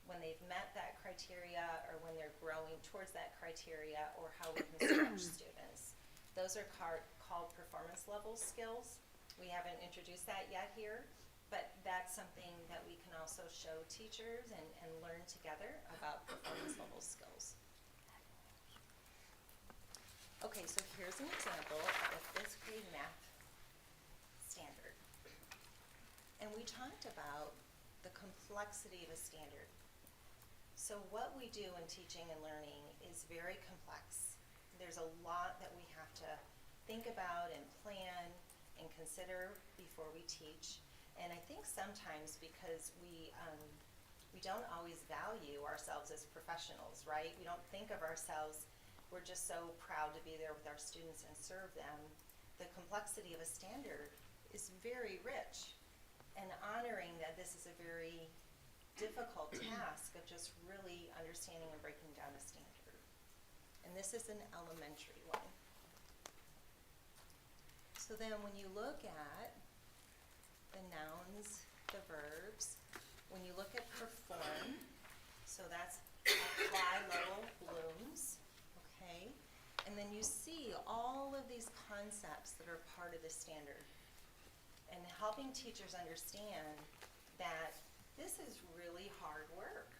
when they've met that criteria or when they're growing towards that criteria, or how we can stretch students. Those are called performance level skills. We haven't introduced that yet here, but that's something that we can also show teachers and learn together about performance level skills. Okay, so here's an example of a 5th grade math standard. And we talked about the complexity of a standard. So what we do in teaching and learning is very complex. There's a lot that we have to think about and plan and consider before we teach. And I think sometimes because we don't always value ourselves as professionals, right? We don't think of ourselves, we're just so proud to be there with our students and serve them. The complexity of a standard is very rich, and honoring that this is a very difficult task of just really understanding and breaking down a standard. And this is an elementary one. So then when you look at the nouns, the verbs, when you look at perform, so that's apply level blooms, okay? And then you see all of these concepts that are part of the standard, and helping teachers understand that this is really hard work,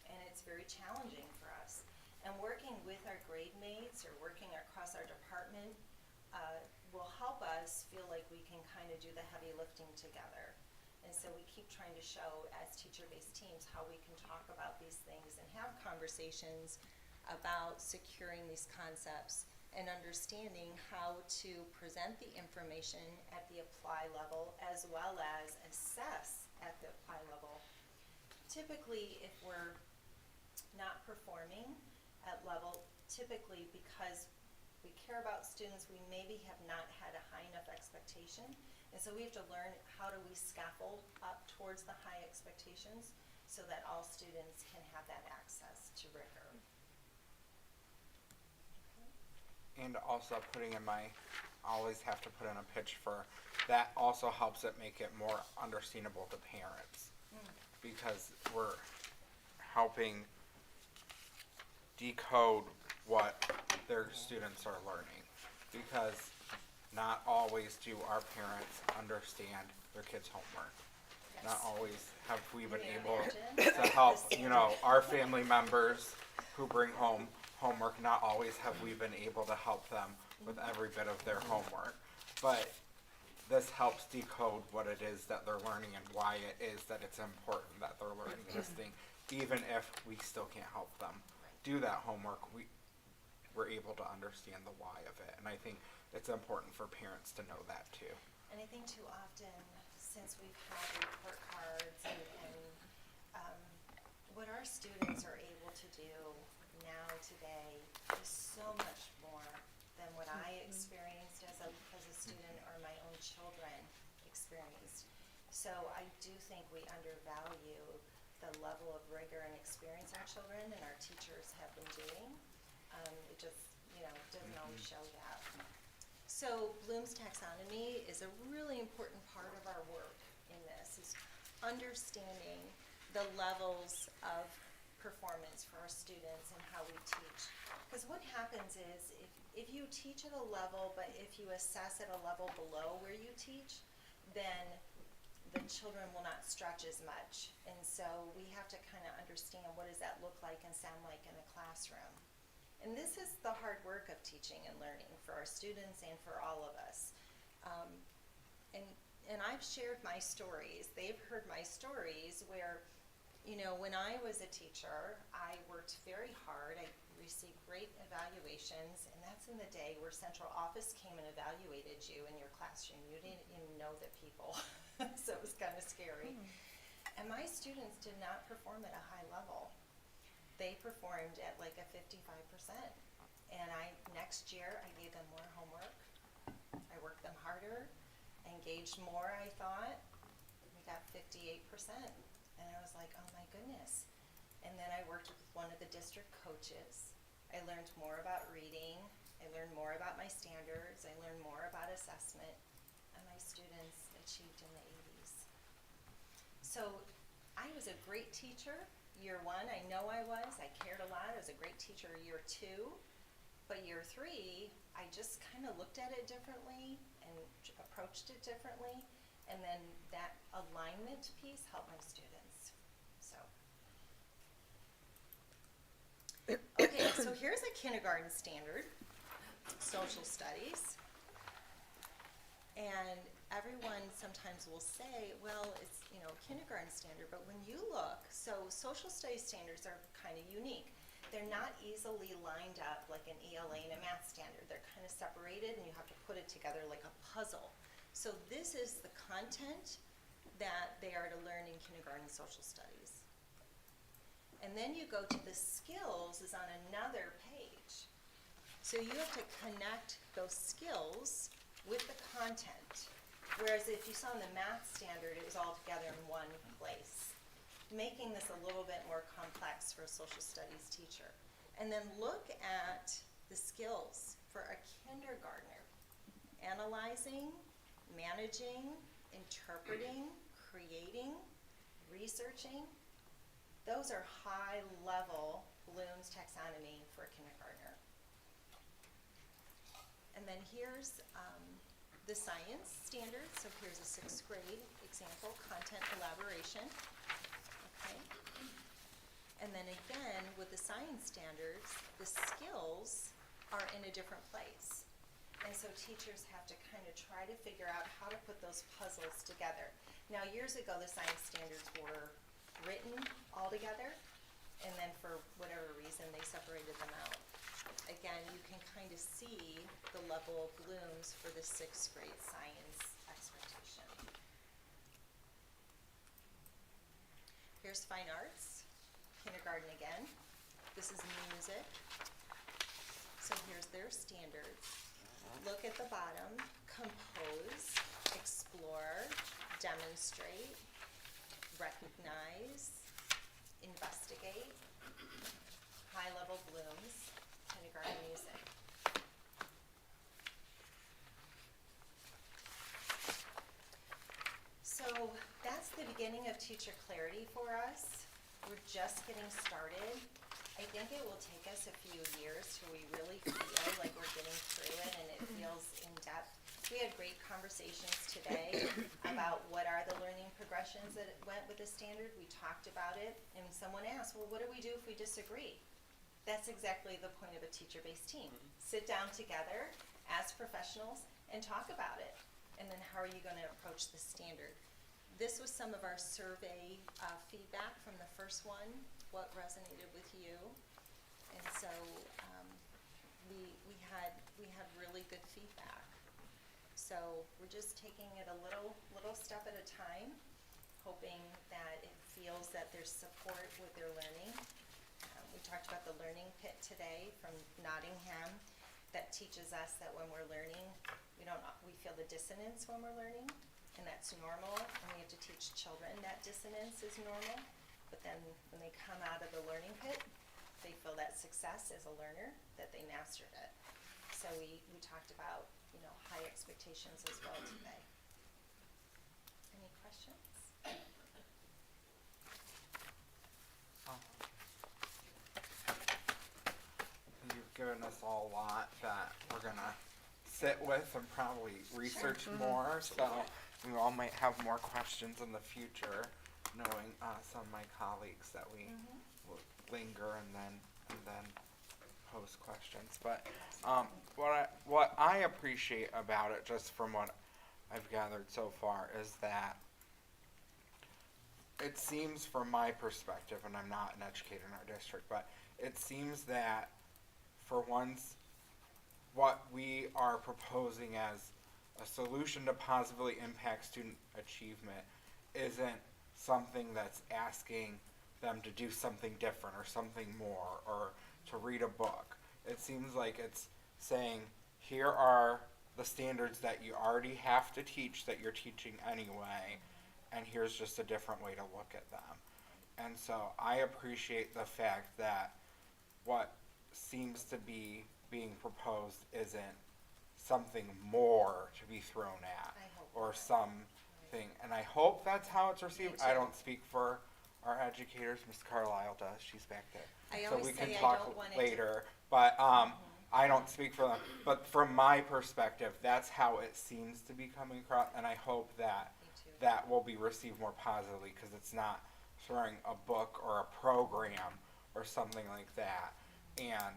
and it's very challenging for us. And working with our grade mates or working across our department will help us feel like we can kind of do the heavy lifting together. And so we keep trying to show as teacher-based teams how we can talk about these things and have conversations about securing these concepts and understanding how to present the information at the apply level as well as assess at the apply level. Typically, if we're not performing at level, typically because we care about students, we maybe have not had a high enough expectation. And so we have to learn, how do we scaffold up towards the high expectations so that all students can have that access to rigor. And also always have to put in a pitch for, that also helps it make it more understandable to parents. Because we're helping decode what their students are learning. Because not always do our parents understand their kids' homework. Yes. Not always have we been Can you able imagine? to help, our family members who bring home homework, not always have we been able to help them with every bit of their homework. But this helps decode what it is that they're learning and why it is that it's important that they're learning this thing, even if we still can't help them do that homework. We're able to understand the why of it, and I think it's important for parents to know that too. And I think too often, since we've had report cards and what our students are able to do now today is so much more than what I experienced as a student or my own children experienced. So I do think we undervalue the level of rigor and experience our children and our teachers have been doing. It just, doesn't always show that. So Bloom's taxonomy is a really important part of our work in this, is understanding the levels of performance for our students and how we teach. Because what happens is if you teach at a level, but if you assess at a level below where you teach, then the children will not stretch as much. And so we have to kind of understand what does that look like and sound like in a classroom. And this is the hard work of teaching and learning for our students and for all of us. And I've shared my stories. They've heard my stories where, when I was a teacher, I worked very hard. I received great evaluations, and that's in the day where central office came and evaluated you in your classroom. You didn't even know the people, so it was kind of scary. And my students did not perform at a high level. They performed at like a 55%. And next year, I gave them more homework. I worked them harder, engaged more, I thought. We got 58%. And I was like, oh my goodness. And then I worked with one of the district coaches. I learned more about reading. I learned more about my standards. I learned more about assessment. And my students achieved in the 80s. So I was a great teacher. Year 1, I know I was. I cared a lot. I was a great teacher year 2. But year 3, I just kind of looked at it differently and approached it differently. And then that alignment piece helped my students. So. Okay, so here's a kindergarten standard, social studies. And everyone sometimes will say, well, it's, kindergarten standard, but when you look, so social studies standards are kind of unique. They're not easily lined up like an ELA and a math standard. They're kind of separated and you have to put it together like a puzzle. So this is the content that they are to learn in kindergarten social studies. And then you go to the skills is on another page. So you have to connect those skills with the content. Whereas if you saw in the math standard, it was all together in one place, making this a little bit more complex for a social studies teacher. And then look at the skills for a kindergartner. Analyzing, managing, interpreting, creating, researching. Those are high-level Bloom's taxonomy for a kindergartner. And then here's the science standards. So here's a 6th grade example, content elaboration. Okay. And then again, with the science standards, the skills are in a different place. And so teachers have to kind of try to figure out how to put those puzzles together. Now, years ago, the science standards were written all together, and then for whatever reason, they separated them out. Again, you can kind of see the level of Bloom's for the 6th grade science expectation. Here's fine arts, kindergarten again. This is music. So here's their standards. Look at the bottom, compose, explore, demonstrate, recognize, investigate, high-level Bloom's, kindergarten music. So that's the beginning of teacher clarity for us. We're just getting started. I think it will take us a few years till we really feel like we're getting through it and it feels in-depth. We had great conversations today about what are the learning progressions that went with the standard. We talked about it, and someone asked, well, what do we do if we disagree? That's exactly the point of a teacher-based team. Sit down together as professionals and talk about it. And then how are you gonna approach the standard? This was some of our survey feedback from the first one, what resonated with you. And so we had really good feedback. So we're just taking it a little step at a time, hoping that it feels that there's support with their learning. We talked about the learning pit today from Nottingham that teaches us that when we're learning, we feel the dissonance when we're learning, and that's normal, and we have to teach children that dissonance is normal. But then when they come out of the learning pit, they feel that success as a learner, that they mastered it. So we talked about, high expectations as well today. Any questions? You've given us all a lot that we're gonna sit with and probably research more, so we all might have more questions in the future, knowing some of my colleagues that we will linger and then pose questions. But what I appreciate about it, just from what I've gathered so far, is that it seems, from my perspective, and I'm not an educator in our district, but it seems that for once, what we are proposing as a solution to positively impact student achievement isn't something that's asking them to do something different or something more or to read a book. It seems like it's saying, here are the standards that you already have to teach, that you're teaching anyway, and here's just a different way to look at them. And so I appreciate the fact that what seems to be being proposed isn't something more to be thrown at I hope or not. something, and I hope that's how it's received. Me I too. don't speak for our educators, Ms. Carlisle does, she's back there. I So always we can say I talk don't want it to- later, but I don't speak for them. But from my perspective, that's how it seems to be coming across, and I hope that Me too. that will be received more positively, because it's not throwing a book or a program or something like that. And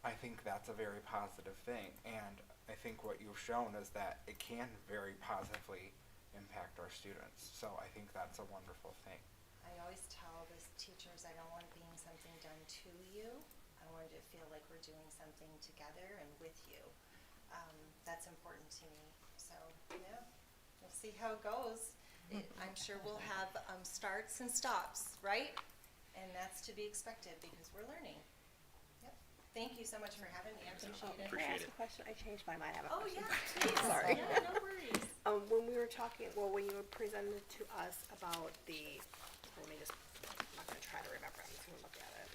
I think that's a very positive thing, and I think what you've shown is that it can very positively impact our students. So I think that's a wonderful thing. I always tell the teachers I don't want being something done to you. I want it to feel like we're doing something together and with you. That's important to me. So, yeah, we'll see how it goes. I'm sure we'll have starts and stops, right? And that's to be expected because we're learning. Yep. Thank you so much for having me. I appreciate it. Can I ask a question? I changed my mind. I have a Oh, question. yeah, please. Sorry. Yeah, no worries. When we were talking, when you presented to us about let me just, I'm not gonna try to remember, I'm just gonna look at it.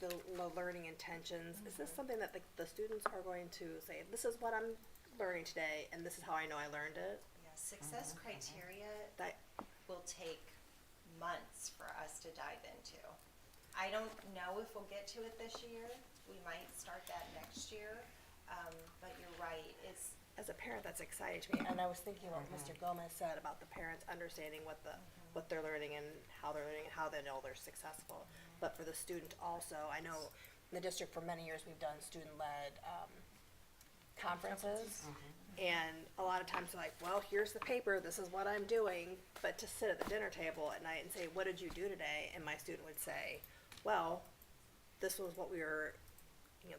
The learning intentions, is this something that the students are going to say, this is what I'm learning today, and this is how I know I learned it? Yeah, success criteria That, will take months for us to dive into. I don't know if we'll get to it this year. We might start that next year. But you're right, it's, as a parent, that's exciting to me, and I was thinking what Mr. Gomez said about the parents understanding what they're learning and how they're learning and how they know they're successful. But for the student also, I know in the district for many years, we've done student-led, conferences. And a lot of times they're like, well, here's the paper, this is what I'm doing, but to sit at the dinner table at night and say, what did you do today? And my student would say, well, this was what we were,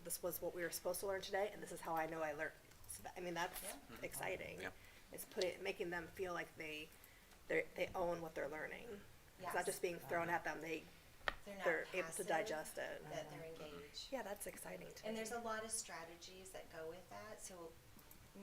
this was what we were supposed to learn today, and this is how I know I learned. So that, I mean, that's exciting. Yeah. It's making them feel like they own what they're learning. It's not Yes. just being thrown at them, they're able to passive, digest it. that they're engaged. Yeah, that's exciting to me. And there's a lot of strategies that go with that, so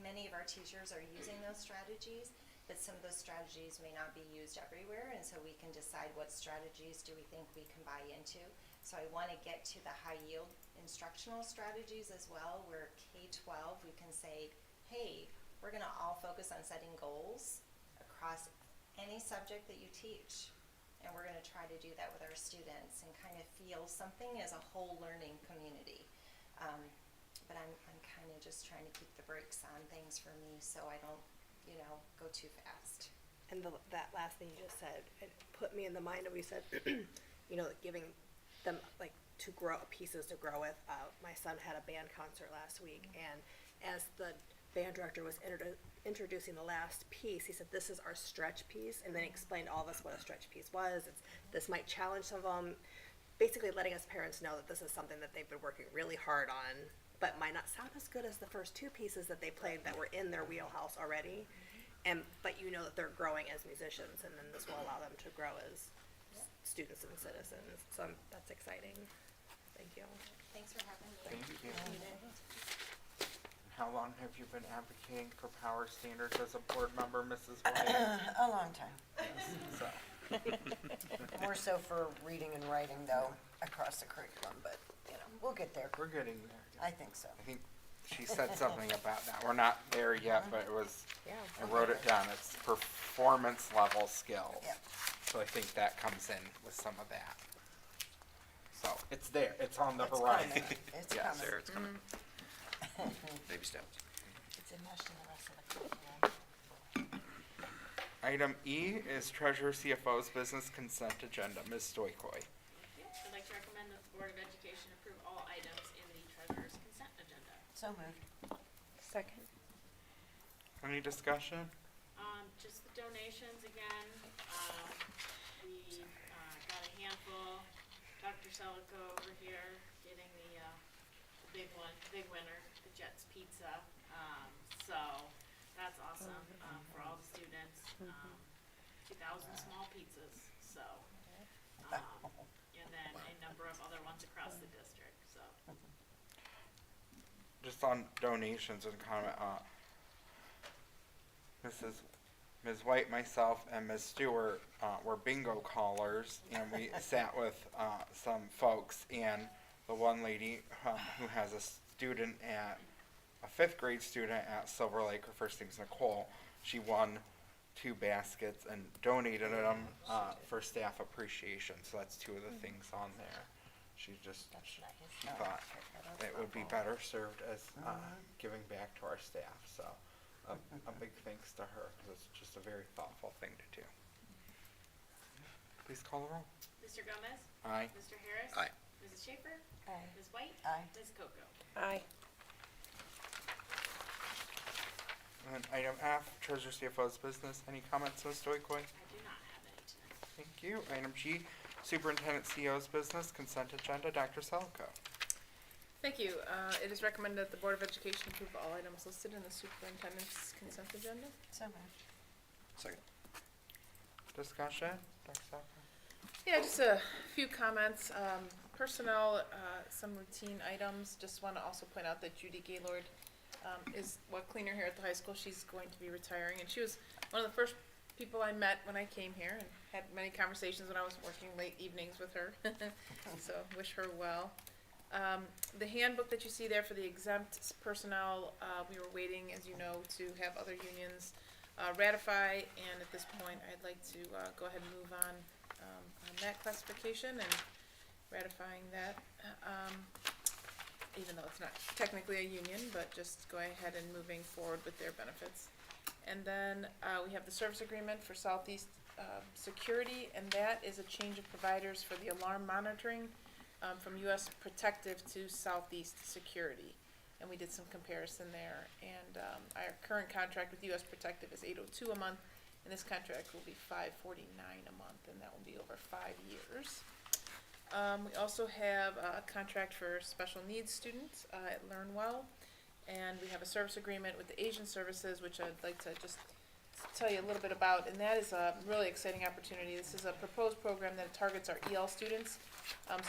many of our teachers are using those strategies, but some of those strategies may not be used everywhere, and so we can decide what strategies do we think we can buy into. So I wanna get to the high yield instructional strategies as well, where K-12, we can say, hey, we're gonna all focus on setting goals across any subject that you teach. And we're gonna try to do that with our students and kind of feel something as a whole learning community. But I'm kind of just trying to keep the brakes on things for me so I don't, go too fast. And that last thing you just said, it put me in the mind of, we said, giving them like to grow, pieces to grow with. My son had a band concert last week, and as the band director was introducing the last piece, he said, "This is our stretch piece," and then he explained to all of us what a stretch piece was. This might challenge some of them, basically letting us parents know that this is something that they've been working really hard on, but might not sound as good as the first two pieces that they played that were in their wheelhouse already. But you know that they're growing as musicians, and then this will allow them to grow as students and citizens. So that's exciting. Thank you. Thanks for having me. Thank you. How long have you been advocating for power standards as a board member, Mrs. White? A long time. So, More so for reading and writing though, across the curriculum, but, we'll get there. we're getting there. I think so. I think she said something about that. We're not there yet, but it was, Yeah. I wrote it down. It's performance level skills. Yep. So I think that comes in with some of that. So it's there. It's on the It's horizon. coming. It's Yes. coming. There, it's coming. Baby steps. It's enmeshed in the rest of the curriculum. Item E is Treasurer CFO's business consent agenda. Ms. Stoikoi. I'd like to recommend that the Board of Education approve all items in the treasurer's consent agenda. So moved. Second. Any discussion? Just the donations again, we, got a handful. Dr. Selico over here getting the big one, big winner, the Jets Pizza. So that's awesome, for all the students. 2,000 small pizzas, so. And then a number of other ones across the district, so. Just on donations and comment, Ms. White, myself, and Ms. Stewart, were bingo callers, and we sat with, some folks, and the one lady, who has a student a fifth grade student at Silver Lake, her first name's Nicole, she won 2 baskets and donated them, for staff appreciation, so that's 2 of the things on there. She thought it would be better served as, giving back to our staff, so. A big thanks to her, because it's just a very thoughtful thing to do. Please call the roll. Mr. Gomez? Aye. Mr. Harris? Aye. Mrs. Schaefer? Aye. Ms. White? Aye. Ms. Coco? Aye. And item F, Treasurer CFO's business. Any comments, Ms. Stoikoi? I do not have any tonight. Thank you. Item G, Superintendent CEO's business, consent agenda. Dr. Selico. Thank you. It is recommended that the Board of Education approve all items listed in the superintendent's consent agenda. So moved. Second. Discussion? Dr. Selico? Yeah, just a few comments. Personnel, some routine items. Just want to also point out that Judy Gaylord is cleaner here at the high school. She's going to be retiring, and she was one of the first people I met when I came here and had many conversations when I was working late evenings with her. So wish her well. The handbook that you see there for the exempt personnel, we were waiting, as you know, to have other unions ratify, and at this point, I'd like to go ahead and move on that classification and ratifying that, even though it's not technically a union, but just going ahead and moving forward with their benefits. And then we have the service agreement for Southeast Security, and that is a change of providers for the alarm monitoring from U.S. Protective to Southeast Security. And we did some comparison there. And our current contract with U.S. Protective is $802 a month, and this contract will be $549 a month, and that will be over 5 years. We also have a contract for special needs students at LearnWell, and we have a service agreement with the Asian Services, which I'd like to just tell you a little bit about, and that is a really exciting opportunity. This is a proposed program that targets our EL students,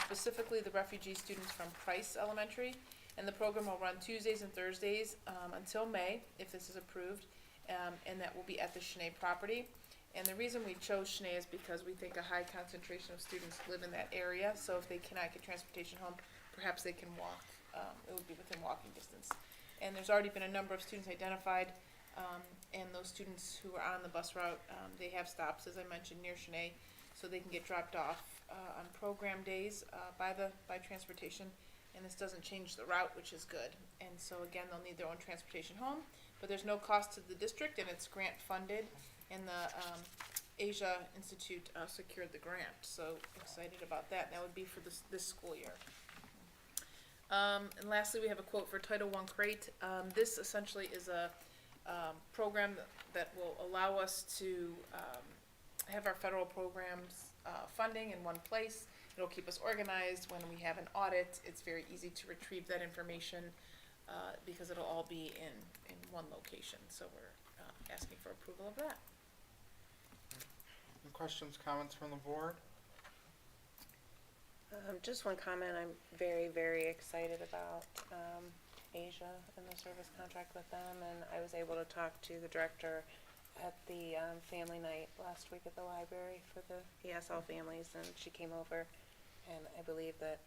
specifically the refugee students from Price Elementary, and the program will run Tuesdays and Thursdays until May, if this is approved, and that will be at the Schnee property. And the reason we chose Schnee is because we think a high concentration of students live in that area, so if they cannot get transportation home, perhaps they can walk. It would be within walking distance. And there's already been a number of students identified, and those students who are on the bus route, they have stops, as I mentioned, near Schnee, so they can get dropped off on program days by transportation, and this doesn't change the route, which is good. And so again, they'll need their own transportation home, but there's no cost to the district, and it's grant funded, and the Asia Institute secured the grant, so excited about that. That would be for this school year. And lastly, we have a quote for Title I Crate. This essentially is a program that will allow us to have our federal programs funding in one place. It'll keep us organized. When we have an audit, it's very easy to retrieve that information because it'll all be in one location. So we're asking for approval of that. Any questions, comments from the board? Just one comment, I'm very, very excited about Asia and the service contract with them, and I was able to talk to the director at the family night last week at the library for the ESL families, and she came over, and I believe that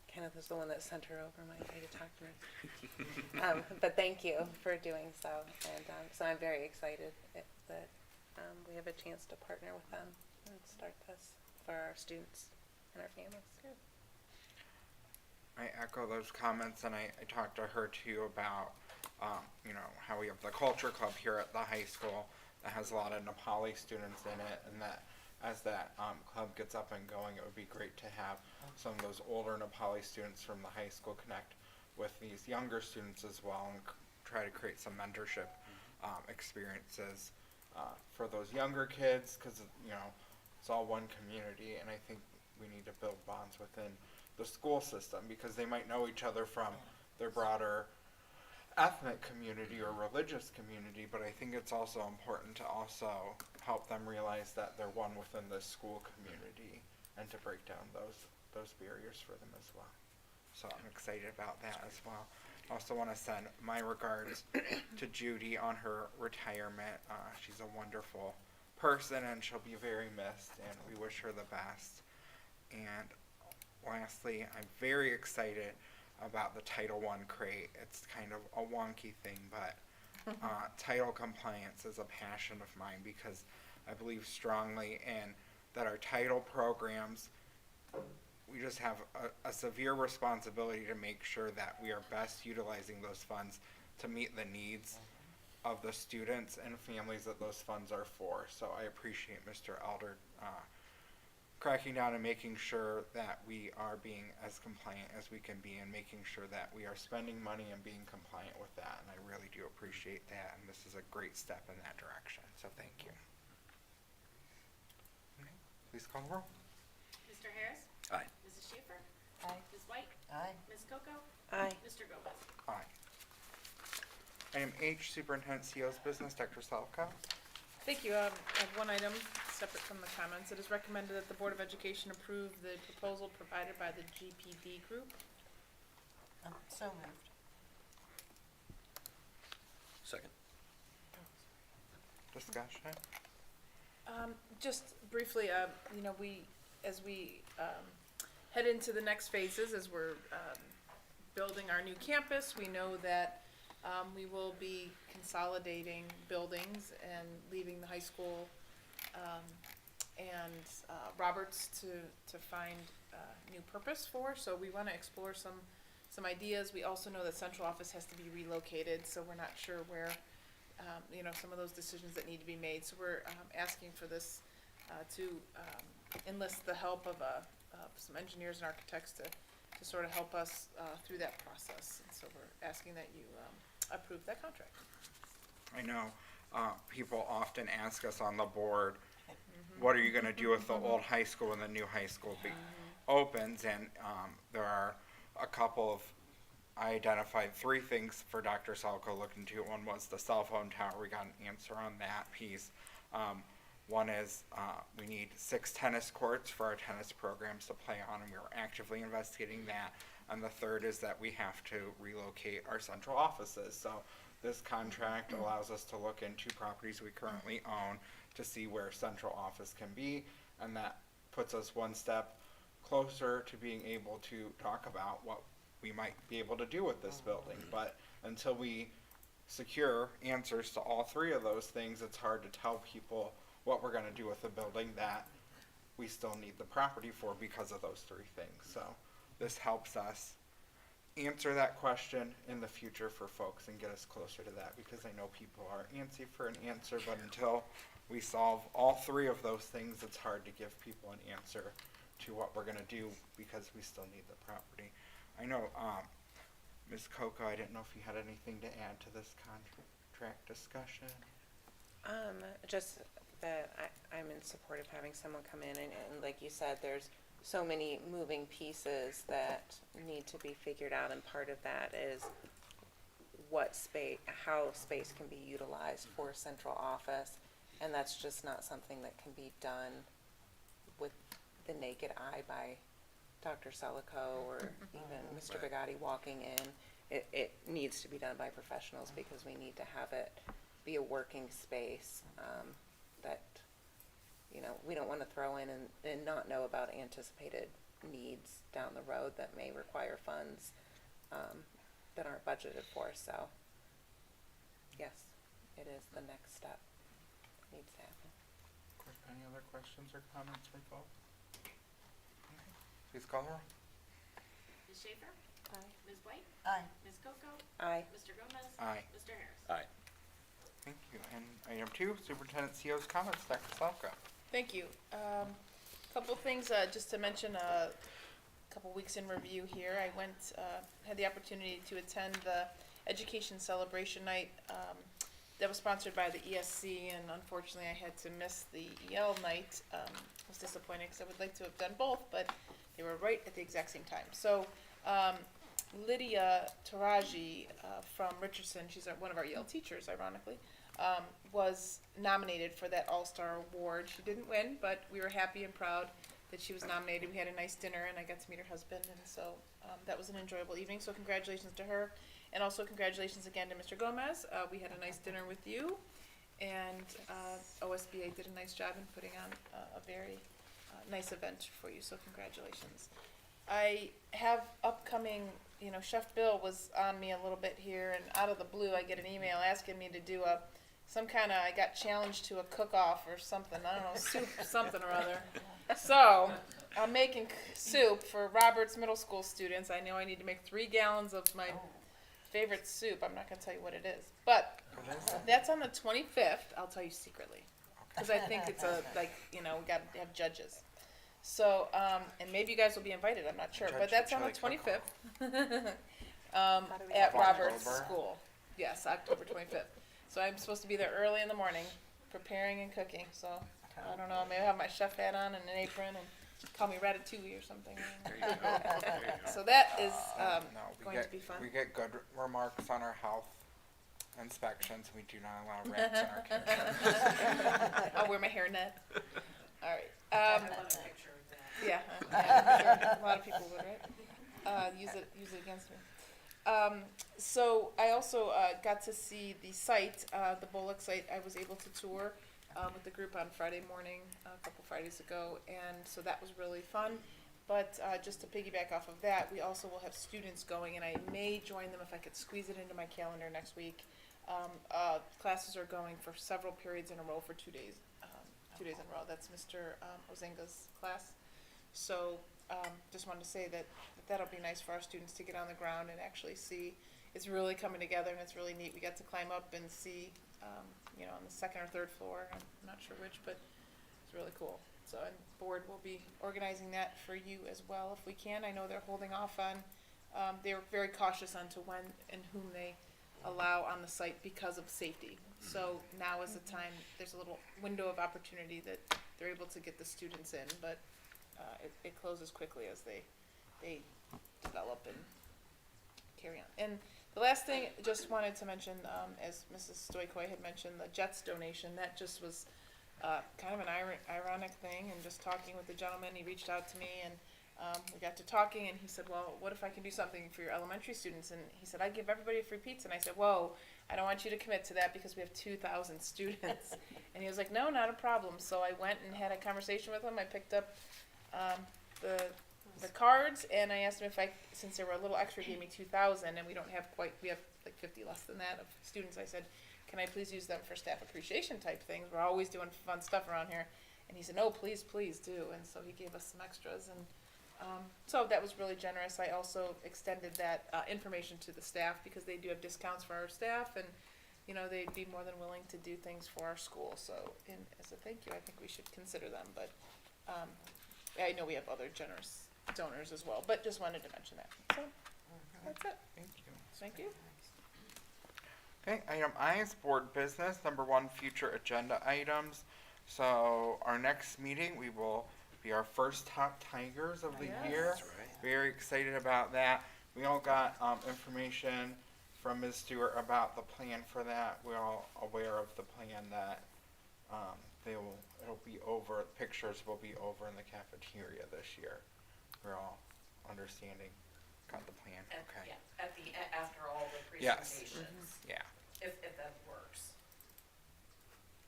Kenneth is the one that sent her over my way to talk to me. But thank you for doing so, and so I'm very excited that we have a chance to partner with them and start this for our students and our families. I echo those comments, and I talked to her too about, how we have the culture club here at the high school that has a lot of Nepali students in it, and that as that club gets up and going, it would be great to have some of those older Nepali students from the high school connect with these younger students as well, and try to create some mentorship experiences for those younger kids, because it's all one community, and I think we need to build bonds within the school system, because they might know each other from their broader ethnic community or religious community, but I think it's also important to also help them realize that they're one within the school community, and to break down those barriers for them as well. So I'm excited about that as well. I also want to send my regards to Judy on her retirement. She's a wonderful person, and she'll be very missed, and we wish her the best. And lastly, I'm very excited about the Title I crate. It's kind of a wonky thing, but title compliance is a passion of mine, because I believe strongly in that our title programs, we just have a severe responsibility to make sure that we are best utilizing those funds to meet the needs of the students and families that those funds are for. So I appreciate Mr. Elder cracking down and making sure that we are being as compliant as we can be, and making sure that we are spending money and being compliant with that. And I really do appreciate that, and this is a great step in that direction. So thank you. Okay, please call the roll. Mr. Harris? Aye. Mrs. Schaefer? Aye. Ms. White? Aye. Ms. Coco? Aye. Mr. Gomez? Aye. Item H, Superintendent CO's business, Dr. Salko. Thank you. I have one item separate from the comments. It is recommended that the Board of Education approve the proposal provided by the GPD group. So moved. Second. Discussion. Just briefly, as we head into the next phases, as we're building our new campus, we know that we will be consolidating buildings and leaving the high school and Roberts to find new purpose for. So we want to explore some ideas. We also know that central office has to be relocated, so we're not sure where some of those decisions that need to be made. So we're asking for this to enlist the help of some engineers and architects to sort of help us through that process. And so we're asking that you approve that contract. I know people often ask us on the board, what are you going to do with the old high school when the new high school opens? And there are a couple of, I identified 3 things for Dr. Salko looking into. One was the cell phone tower. We got an answer on that piece. One is we need 6 tennis courts for our tennis programs to play on, and we are actively investigating that. And the third is that we have to relocate our central offices. So this contract allows us to look into properties we currently own to see where central office can be, and that puts us one step closer to being able to talk about what we might be able to do with this building. But until we secure answers to all 3 of those things, it's hard to tell people what we're going to do with the building that we still need the property for because of those 3 things. So this helps us answer that question in the future for folks and get us closer to that, because I know people are antsy for an answer, but until we solve all 3 of those things, it's hard to give people an answer to what we're going to do, because we still need the property. I know Ms. Coco, I didn't know if you had anything to add to this contract discussion. Just that I'm in support of having someone come in and like you said, there's so many moving pieces that need to be figured out, and part of that is how space can be utilized for central office, and that's just not something that can be done with the naked eye by Dr. Selico or even Mr. Bugatti walking in. It needs to be done by professionals because we need to have it be a working space that, you know, we don't want to throw in and not know about anticipated needs down the road that may require funds that aren't budgeted for. So, yes, it is the next step. Needs to happen. Any other questions or comments for folks? Please call the roll. Ms. Schaefer? Aye. Ms. White? Aye. Ms. Coco? Aye. Mr. Gomez? Aye. Mr. Harris? Aye. Thank you. And item 2, Superintendent CO's comments. Dr. Slavka. Thank you. Couple things just to mention. Couple weeks in review here. I had the opportunity to attend the Education Celebration Night that was sponsored by the ESC, and unfortunately I had to miss the EL night. It was disappointing because I would like to have done both, but they were right at the exact same time. So Lydia Taraji from Richardson, she's one of our EL teachers, ironically, was nominated for that All-Star Award. She didn't win, but we were happy and proud that she was nominated. We had a nice dinner, and I got to meet her husband, and so that was an enjoyable evening. So congratulations to her, and also congratulations again to Mr. Gomez. We had a nice dinner with you, and OSBA did a nice job in putting on a very nice event for you, so congratulations. I have upcoming, Chef Bill was on me a little bit here, and out of the blue, I get an email asking me to do I got challenged to a cook-off or something, I don't know, soup, something or other. So, I'm making soup for Roberts Middle School students. I know I need to make 3 gallons of my favorite soup. I'm not gonna tell you what it is, but that's on the 25th. I'll tell you secretly, because I think it's we gotta have judges. So, and maybe you guys will be invited, I'm not sure, but that's on the 25th. At Roberts October. School. Yes, October 25th. So I'm supposed to be there early in the morning, preparing and cooking, so I don't know, maybe I'll have my chef hat on and an apron and call me Ratatouille or something. There you go. There you go. So that is No, going to be fun. We get good remarks on our health inspections. We do not allow rats in our kitchen. I'll wear my hairnet. All right. Yeah, sure. A lot of people would, right? Use it against me. So I also got to see the site, the Bullock site. I was able to tour with the group on Friday morning, a couple Fridays ago, and so that was really fun. But just to piggyback off of that, we also will have students going, and I may join them if I could squeeze it into my calendar next week. Classes are going for several periods in a row for 2 days, 2 days in a row. That's Mr. Ozenga's class. So just wanted to say that'll be nice for our students to get on the ground and actually see. It's really coming together, and it's really neat. We got to climb up and see, on the 2nd or 3rd floor. I'm not sure which, but it's really cool. So, and board will be organizing that for you as well if we can. I know they're holding off on, they're very cautious on to when and whom they allow on the site because of safety. So now is the time, there's a little window of opportunity that they're able to get the students in, but it closes quickly as they develop and carry on. And the last thing, just wanted to mention, as Mrs. Stoikoy had mentioned, the Jets donation, that just was kind of an ironic thing, and just talking with the gentleman, he reached out to me, and we got to talking, and he said, well, what if I can do something for your elementary students? And he said, I'd give everybody a free pizza. And I said, whoa, I don't want you to commit to that because we have 2,000 students. And he was like, no, not a problem. So I went and had a conversation with him. I picked up the cards, and I asked him since there were a little extra, he gave me 2,000, and we have like 50 less than that of students. I said, can I please use them for staff appreciation type things? We're always doing fun stuff around here. And he said, no, please do. And so he gave us some extras, and so that was really generous. I also extended that information to the staff because they do have discounts for our staff, and they'd be more than willing to do things for our school. So as a thank you, I think we should consider them. But I know we have other generous donors as well, but just wanted to mention that. So That's it. Thank you. Thank you. Okay, item I is board business. Number 1, future agenda items. So our next meeting, we will be our first Top Tigers of the year. Very excited about that. We all got information from Ms. Stewart about the plan for that. We're all aware of the plan that it'll be over, pictures will be over in the cafeteria this year. We're all understanding, got the plan, okay. After all the Yes. presentations, Yeah, if that works.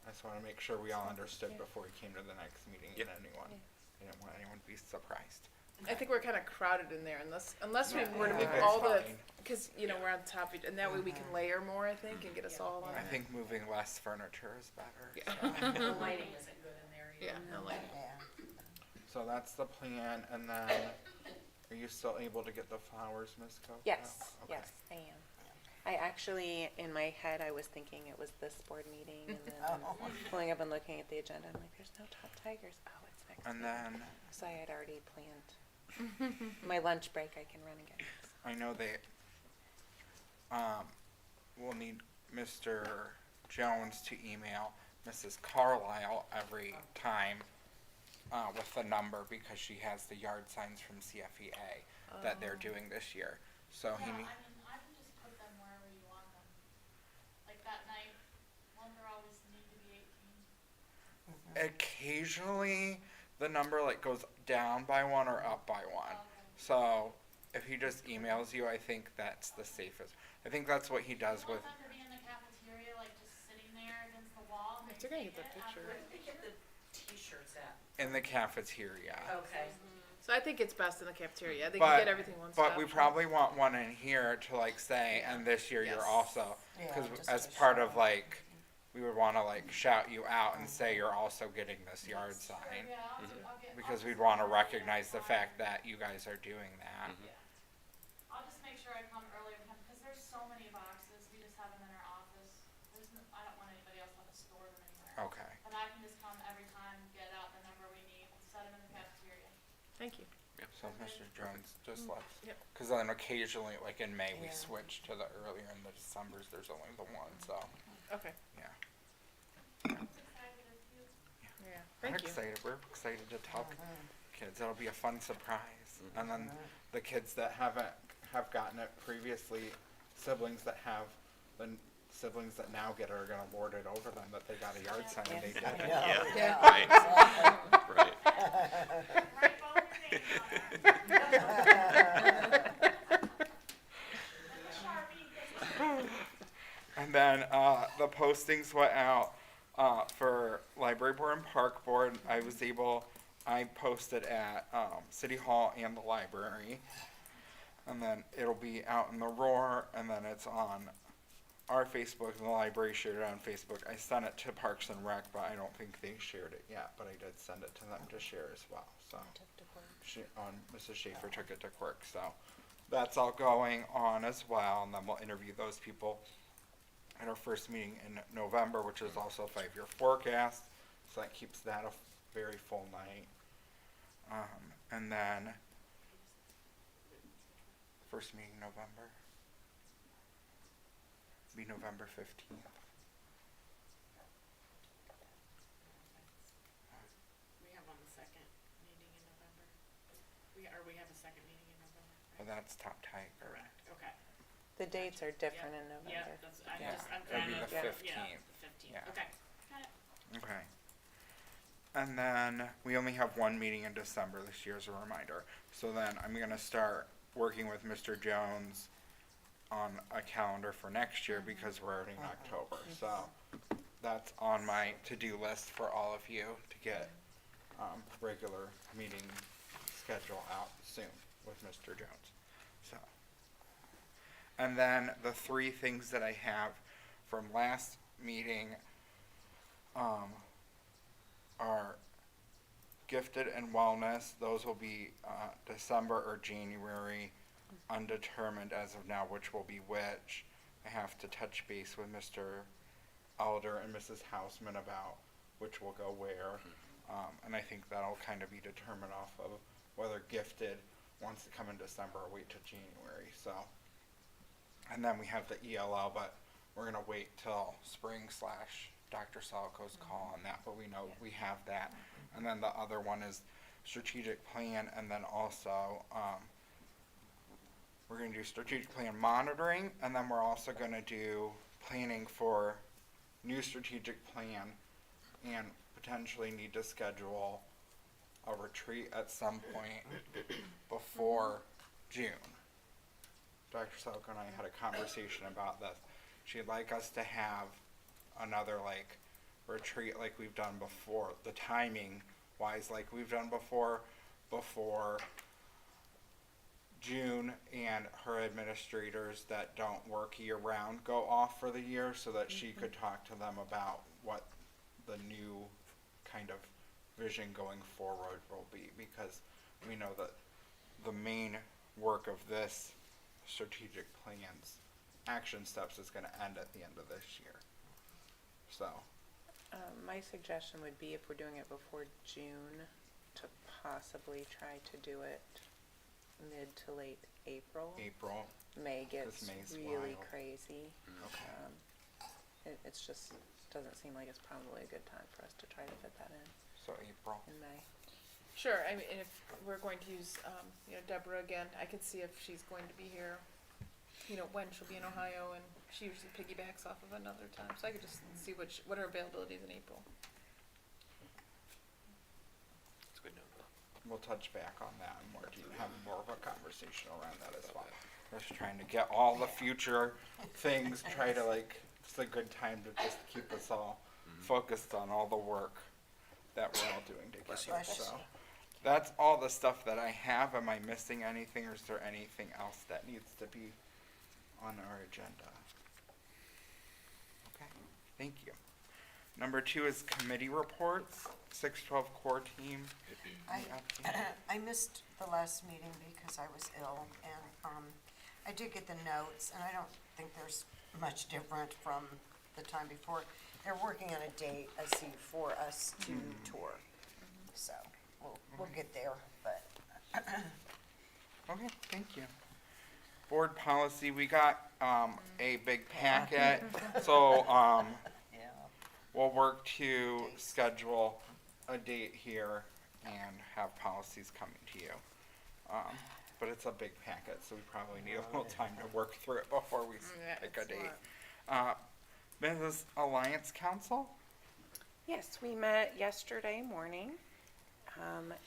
I just wanna make sure we all understood before we came to the next meeting and anyone, I didn't want anyone to be surprised. I think we're kind of crowded in there unless we Yeah, were to I move think all that's the, fine. because, we're on top of it, and that way we can layer more, I think, and get us all on I it. think moving less furniture is better. Yeah. The lighting isn't good in there either. Yeah, no lighting. So that's the plan, and then, are you still able to get the flowers, Ms. Coco? Yes, Okay. yes, I am. I actually, in my head, I was thinking it was this board meeting, and then pulling up and looking at the agenda, I'm like, there's no Top Tigers. Oh, it's next And week. then, So I had already planned my lunch break, I can run and get this. I know they, will need Mr. Jones to email Mrs. Carlisle every time, with the number, because she has the yard signs from CFEA that they're doing this year. So he Yeah, need, I can just put them wherever you want them. Like that night, won't there always need to be 18? occasionally, the number like goes down by 1 or up by 1. Okay. So, if he just emails you, I think that's the safest. I think that's what he does You with, want them to be in the cafeteria, like just sitting there against the wall? and They're gonna take get the it picture. Where after- did they get the t-shirts at? in the cafeteria. Okay. So I think it's best in the cafeteria. They But- can get everything one stop. But we probably want one in here to like say, and this year you're Yes. also, cause as part of like, we would wanna like shout you out and say you're also getting this yard sign. Yeah, I'll get. Because we'd wanna recognize the fact that you guys are doing that. I'll just make sure I come earlier with him, because there's so many boxes, we just have them in our office. I don't want anybody else to have to store them anywhere. Okay. But I can just come every time, get out the number we need, and set them in the cafeteria. Thank you. So Mr. Jones, just let, Yep. cause then occasionally, like in May, we Yeah. switch to the earlier, in the Decembers, there's only the one, so, Okay. yeah. I'm excited if you. Yeah. I'm Thank you. excited, we're excited to tell kids, it'll be a fun surprise. And then the kids that have gotten it previously, siblings that have, siblings that now get it are gonna lord it over them that they got a yard sign and they did it. Yeah. Write both your names on it. With a Sharpie. And then, the postings went out, for library board and park board. I posted at, City Hall and the library. And then it'll be out in the Roar, and then it's on our Facebook, and the library shared it on Facebook. I sent it to Parks and Rec, but I don't think they shared it yet, but I did send it to them to share as well, so. Mrs. Schaefer took it to Quirk, so that's all going on as well, and then we'll interview those people at our first meeting in November, which is also a 5-year forecast, so that keeps that a very full night. And then, first meeting November, be November 15th. We have on the second meeting in November. We have a second meeting in November. Well, that's Top Tiger. Okay. The dates are different in Yeah, November. that's, Yeah, I'm it'll be trying the to. 15th. The 15th, Yeah. okay. Got it. Okay. And then we only have one meeting in December this year as a reminder. So then I'm gonna start working with Mr. Jones on a calendar for next year because we're already in October. So that's on my to-do list for all of you to get regular meeting schedule out soon with Mr. Jones. So, and then the 3 things that I have from last meeting are gifted and wellness. Those will be December or January, undetermined as of now which will be which. I have to touch base with Mr. Alder and Mrs. Hausman about which will go where. And I think that'll kind of be determined off of whether gifted wants to come in December or wait till January. So And then we have the ELL, but we're gonna wait till spring / Dr. Salico's call on that, but we know we have that. And then the other one is strategic plan, and then also, we're gonna do strategic plan monitoring, and then we're also gonna do planning for new strategic plan, and potentially need to schedule a retreat at some point before June. Dr. Salico and I had a conversation about this. She'd like us to have another like retreat like we've done before, the timing wise like we've done before June, and her administrators that don't work year round go off for the year, so that she could talk to them about what the new kind of vision going forward will be, because we know that the main work of this strategic plans action steps is going to end at the end of this year. So My suggestion would be, if we're doing it before June, to possibly try to do it mid to late April. April. May gets May's really wild. crazy. Okay. It's just, doesn't seem like it's probably a good time for us to try to fit that So April. in May. Sure, I mean, if we're going to use, Deborah again, I could see if she's going to be here, when she'll be in Ohio, and she usually piggybacks off of another time, so I could just see what her availability is in April. It's good note. We'll touch back on that and have more of a conversation around that as well. Just trying to get all the future things, it's a good time to just keep us all focused on all the work that we're all doing together. So that's all the stuff that I have. Am I missing anything, or is there anything else that needs to be on our agenda? Okay, thank you. Number 2 is committee reports. 612 core team. I missed the last meeting because I was ill, and I did get the notes, and I don't think there's much different from the time before. They're working on a date, I see, for us to tour, so we'll get there, but. Okay, thank you. Board policy, we got a big packet, so Yeah. we'll work to schedule a date here and have policies coming to you. But it's a big packet, so we probably need a little time to work through it before we pick a it's a date. Business Alliance Council? Yes, we met yesterday morning,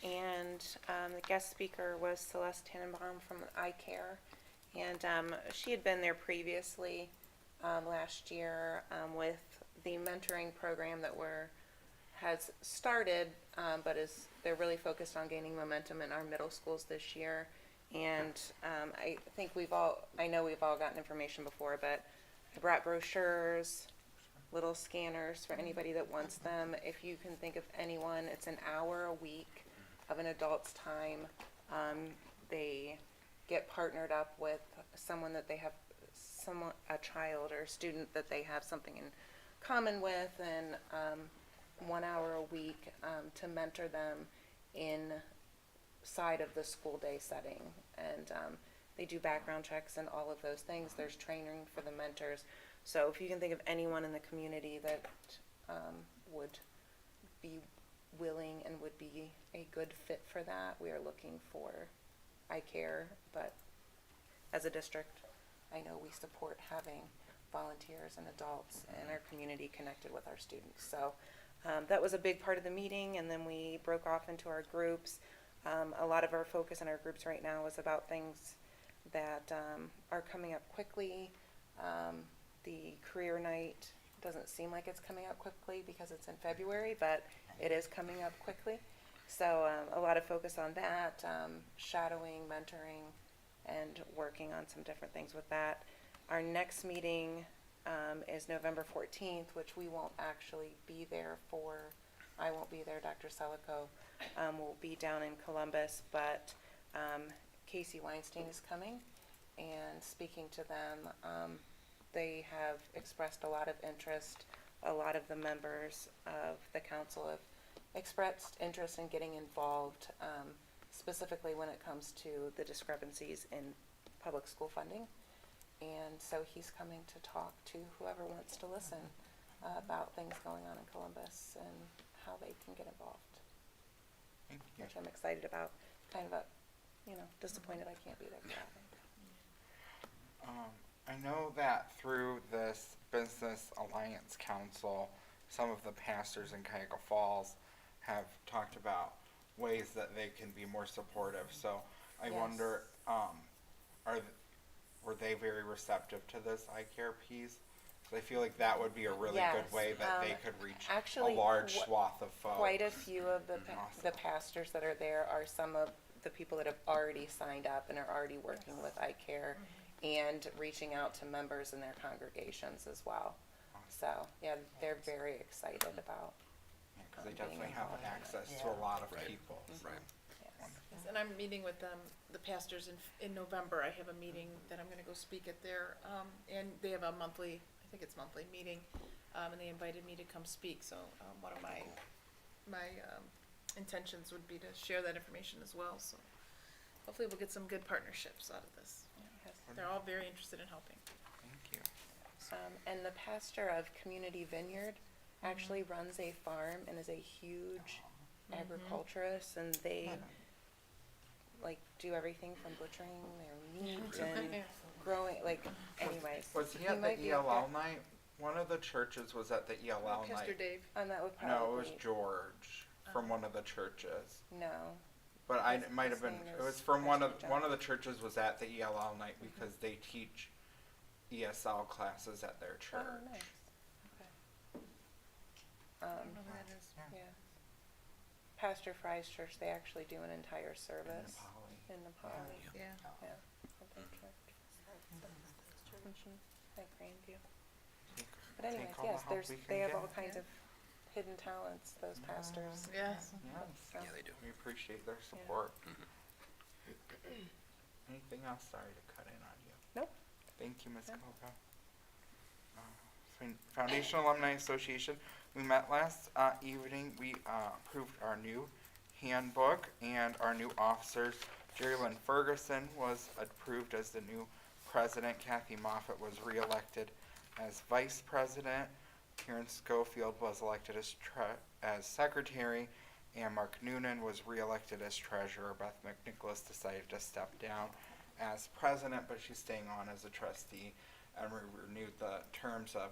and the guest speaker was Celeste Tannenbaum from iCare, and she had been there previously last year with the mentoring program that has started, but they're really focused on gaining momentum in our middle schools this year. And I think I know we've all gotten information before, but I brought brochures, little scanners for anybody that wants them. If you can think of anyone, it's an hour a week of an adult's time. They get partnered up with someone that they have, a child or a student that they have something in common with, and 1 hour a week to mentor them inside of the school day setting. And they do background checks and all of those things. There's training for the mentors. So if you can think of anyone in the community that would be willing and would be a good fit for that, we are looking for iCare. But as a district, I know we support having volunteers and adults in our community connected with our students. So that was a big part of the meeting, and then we broke off into our groups. A lot of our focus in our groups right now is about things that are coming up quickly. The career night doesn't seem like it's coming up quickly because it's in February, but it is coming up quickly. So a lot of focus on that, shadowing, mentoring, and working on some different things with that. Our next meeting is November 14th, which we won't actually be there for. I won't be there. Dr. Selico will be down in Columbus, but Casey Weinstein is coming and speaking to them. They have expressed a lot of interest. A lot of the members of the council have expressed interest in getting involved, specifically when it comes to the discrepancies in public school funding. And so he's coming to talk to whoever wants to listen about things going on in Columbus and how they can get involved, Thank you. which I'm excited about. Kind of, disappointed I can't be there for that. I know that through this Business Alliance Council, some of the pastors in Cuyahoga Falls have talked about ways that they can be more supportive. So I Yes. wonder, were they very receptive to this eye care piece? 'Cause I feel like that would be a really good Yes, way that they could reach actually, a large swath of folks. Quite a few of the Awesome. pastors that are there are some of the people that have already signed up and are already working with eye care and reaching out to members in their congregations as well. So, yeah, they're very excited about. Because they being definitely have involved. access to a lot of Right. people. So. Right. Yes, and I'm meeting with the pastors in November. I have a meeting that I'm gonna go speak at their, and they have a monthly, I think it's monthly meeting, and they invited me to come speak, so, one of my intentions would be to share that information as well, so hopefully we'll get some good partnerships out of this. Yes. They're all very interested in helping. Thank you. And the pastor of Community Vineyard actually runs a farm and is a huge agriculturist, and they do everything from butchering their meat and growing, anyways. Was he He at might the be up ELL there. night? One of the churches was at the ELL Pastor night. Dave, And that would No, it was probably, George from one of the churches. no, But it His- might have his been. name It was is from one of Pastor the churches was at the ELL night because they teach ESL classes at their church. oh, nice, okay. I don't know who that is. Yeah. Pastor Fry's church, they actually do an entire In service Nepali. in Nepal. Yeah. Yeah, at their church. At Grandview. But anyways, Take all the yes, help we can they have get. all kinds of hidden talents, those pastors. Yes. Yes. So, Yeah, they do. We appreciate their support. Anything else? Sorry to cut in on you. Nope. Thank you, Ms. No. Koga. Foundation Alumni Association. We met last evening. We approved our new handbook and our new officers. Jerry Lynn Ferguson was approved as the new president. Kathy Moffett was reelected as vice president. Karen Schofield was elected as secretary, and Mark Noonan was reelected as treasurer. Beth McNicholas decided to step down as president, but she's staying on as a trustee. And we renewed the terms of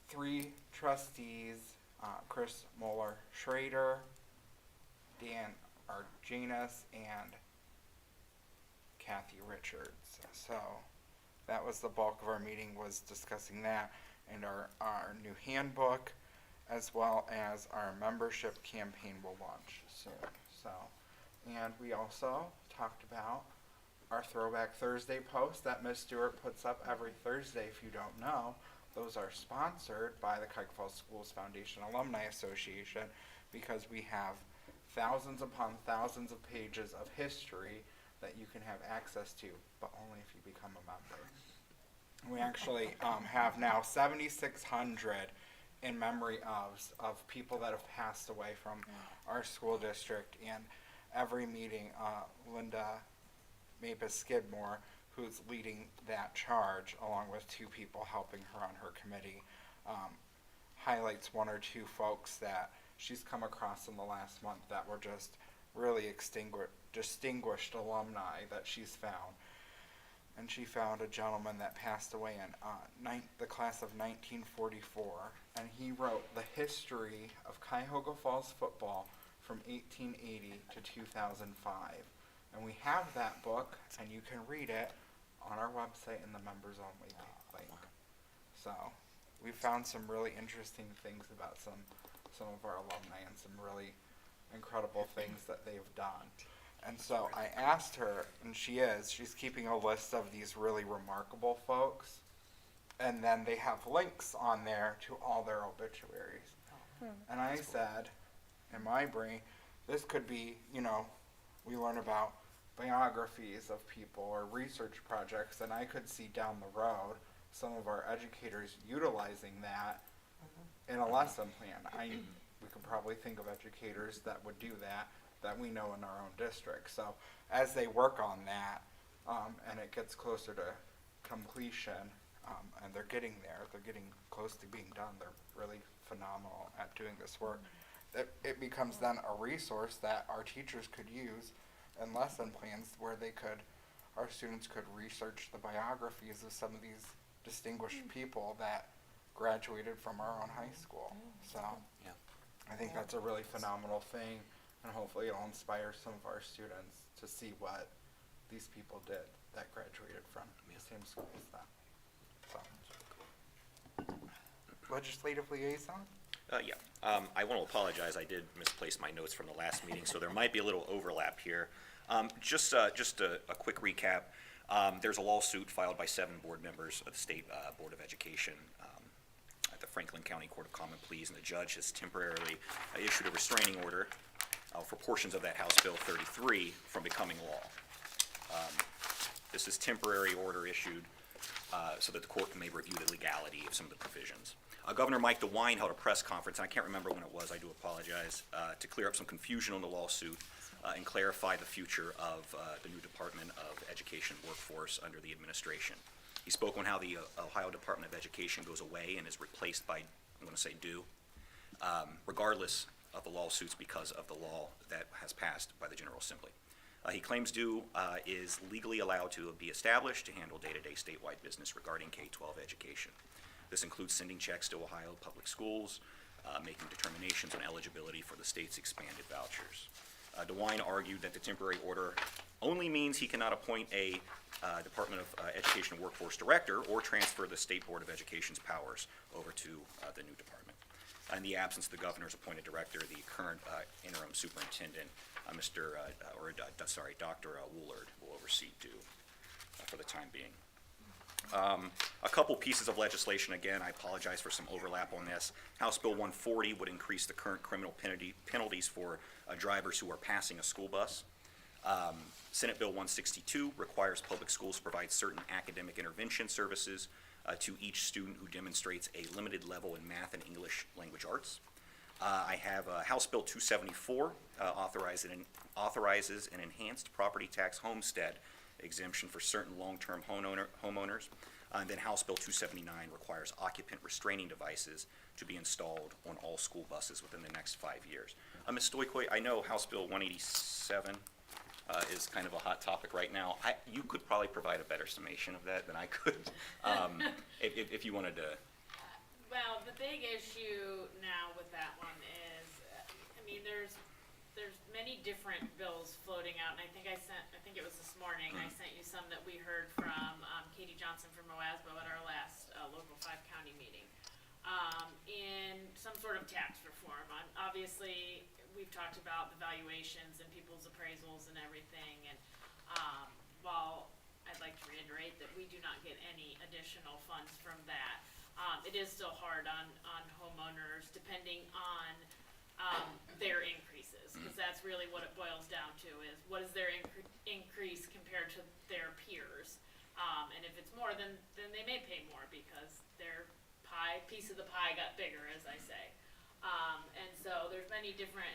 3 trustees, Chris Moeller Schrader, Dan Arjanus, and Kathy Richards. So that was the bulk of our meeting, was discussing that and our new handbook, as well as our membership campaign will launch soon. So, and we also talked about our Throwback Thursday post that Miss Stewart puts up every Thursday. If you don't know, those are sponsored by the Cuyahoga Falls Schools Foundation Alumni Association, because we have thousands upon thousands of pages of history that you can have access to, but only if you become a member. We actually have now 7,600 in memory of people that have passed away from our school district. And every meeting, Linda Mapes Skidmore, who's leading that charge, along with 2 people helping her on her committee, highlights 1 or 2 folks that she's come across in the last month that were just really distinguished alumni that she's found. And she found a gentleman that passed away in the class of 1944, and he wrote the history of Cuyahoga Falls football from 1880 to 2005. And we have that book, and you can read it on our website in the members only link. So we found some really interesting things about some of our alumni and some really incredible things that they've done. And so I asked her, and she's keeping a list of these really remarkable folks, and then they have links on there to all their obituaries. And I said, in my brain, this could be, we learn about biographies of people or research projects, and I could see down the road some of our educators utilizing that in a lesson plan. We could probably think of educators that would do that we know in our own district. So as they work on that, and it gets closer to completion, and they're getting there. They're getting close to being done. They're really phenomenal at doing this work. It becomes then a resource that our teachers could use in lesson plans where our students could research the biographies of some of these distinguished people that graduated from our own high school. So Yeah. I think that's a really phenomenal thing, and hopefully it'll inspire some of our students to see what these people did that graduated from the same school as them. So. Legislative liaison? Yeah. I want to apologize. I did misplace my notes from the last meeting, so there might be a little overlap here. Just a quick recap. There's a lawsuit filed by 7 board members of the State Board of Education at the Franklin County Court of Common Pleas, and the judge has temporarily issued a restraining order for portions of that House Bill 33 from becoming law. This is temporary order issued so that the court may review the legality of some of the provisions. Governor Mike DeWine held a press conference, and I can't remember when it was, I do apologize, to clear up some confusion on the lawsuit and clarify the future of the new Department of Education workforce under the administration. He spoke on how the Ohio Department of Education goes away and is replaced by, I'm going to say due, regardless of the lawsuits because of the law that has passed by the General Assembly. He claims due is legally allowed to be established to handle day-to-day statewide business regarding K-12 education. This includes sending checks to Ohio public schools, making determinations on eligibility for the state's expanded vouchers. DeWine argued that the temporary order only means he cannot appoint a Department of Education and Workforce Director or transfer the State Board of Education's powers over to the new department. In the absence of the governor's appointed director, the current interim superintendent, Dr. Woolard, will oversee due for the time being. A couple pieces of legislation, again, I apologize for some overlap on this. House Bill 140 would increase the current criminal penalties for drivers who are passing a school bus. Senate Bill 162 requires public schools to provide certain academic intervention services to each student who demonstrates a limited level in math and English language arts. I have House Bill 274 authorizes an enhanced property tax homestead exemption for certain long-term homeowners. And then House Bill 279 requires occupant restraining devices to be installed on all school buses within the next 5 years. Ms. Stoikoi, I know House Bill 187 is kind of a hot topic right now. You could probably provide a better summation of that than I could, if you wanted to. Well, the big issue now with that one is, there's many different bills floating out, and I think it was this morning, I sent you some that we heard from Katie Johnson from Moasbo at our last local 5-county meeting. In some sort of tax reform. Obviously, we've talked about the valuations and people's appraisals and everything, and while I'd like to reiterate that we do not get any additional funds from that, it is still hard on homeowners depending on their increases, because that's really what it boils down to, is what is their increase compared to their peers. And if it's more, then they may pay more because their piece of the pie got bigger, as I say. And so there's many different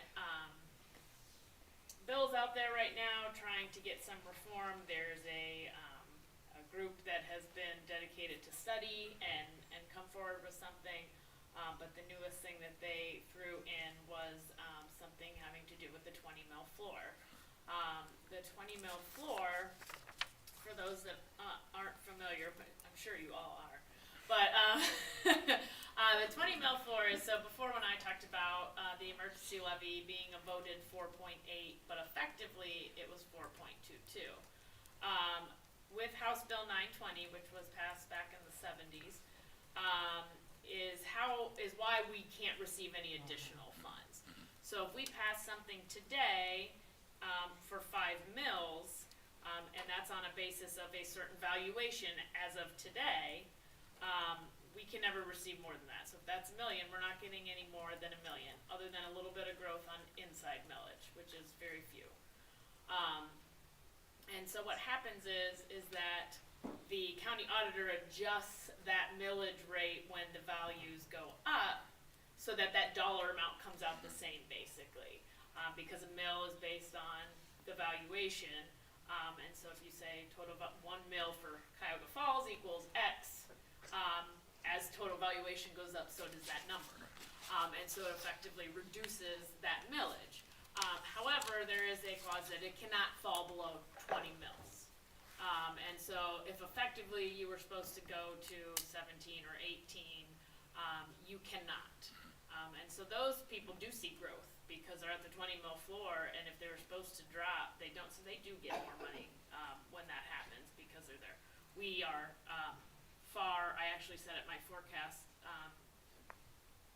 bills out there right now trying to get some reform. There's a group that has been dedicated to study and come forward with something. But the newest thing that they threw in was something having to do with the 20 mil floor. The 20 mil floor, for those that aren't familiar, but I'm sure you all are, but the 20 mil floor is, so before when I talked about the emergency levy being a voted 4.8, but effectively it was 4.22. With House Bill 920, which was passed back in the 70s, is why we can't receive any additional funds. So if we pass something today for 5 mils, and that's on a basis of a certain valuation as of today, we can never receive more than that. So if that's $1 million, we're not getting any more than $1 million, other than a little bit of growth on inside millage, which is very few. And so what happens is that the county auditor adjusts that millage rate when the values go up, so that that dollar amount comes out the same, basically. Because a mill is based on the valuation, And so if you say total 1 mil for Cuyahoga Falls equals X, as total valuation goes up, so does that number. And so it effectively reduces that millage. However, there is a clause that it cannot fall below 20 mils. And so if effectively you were supposed to go to 17 or 18, you cannot. And so those people do see growth because they're at the 20 mil floor, and if they were supposed to drop, they don't, so they do get more money when that happens because they're there. We are I actually said at my forecast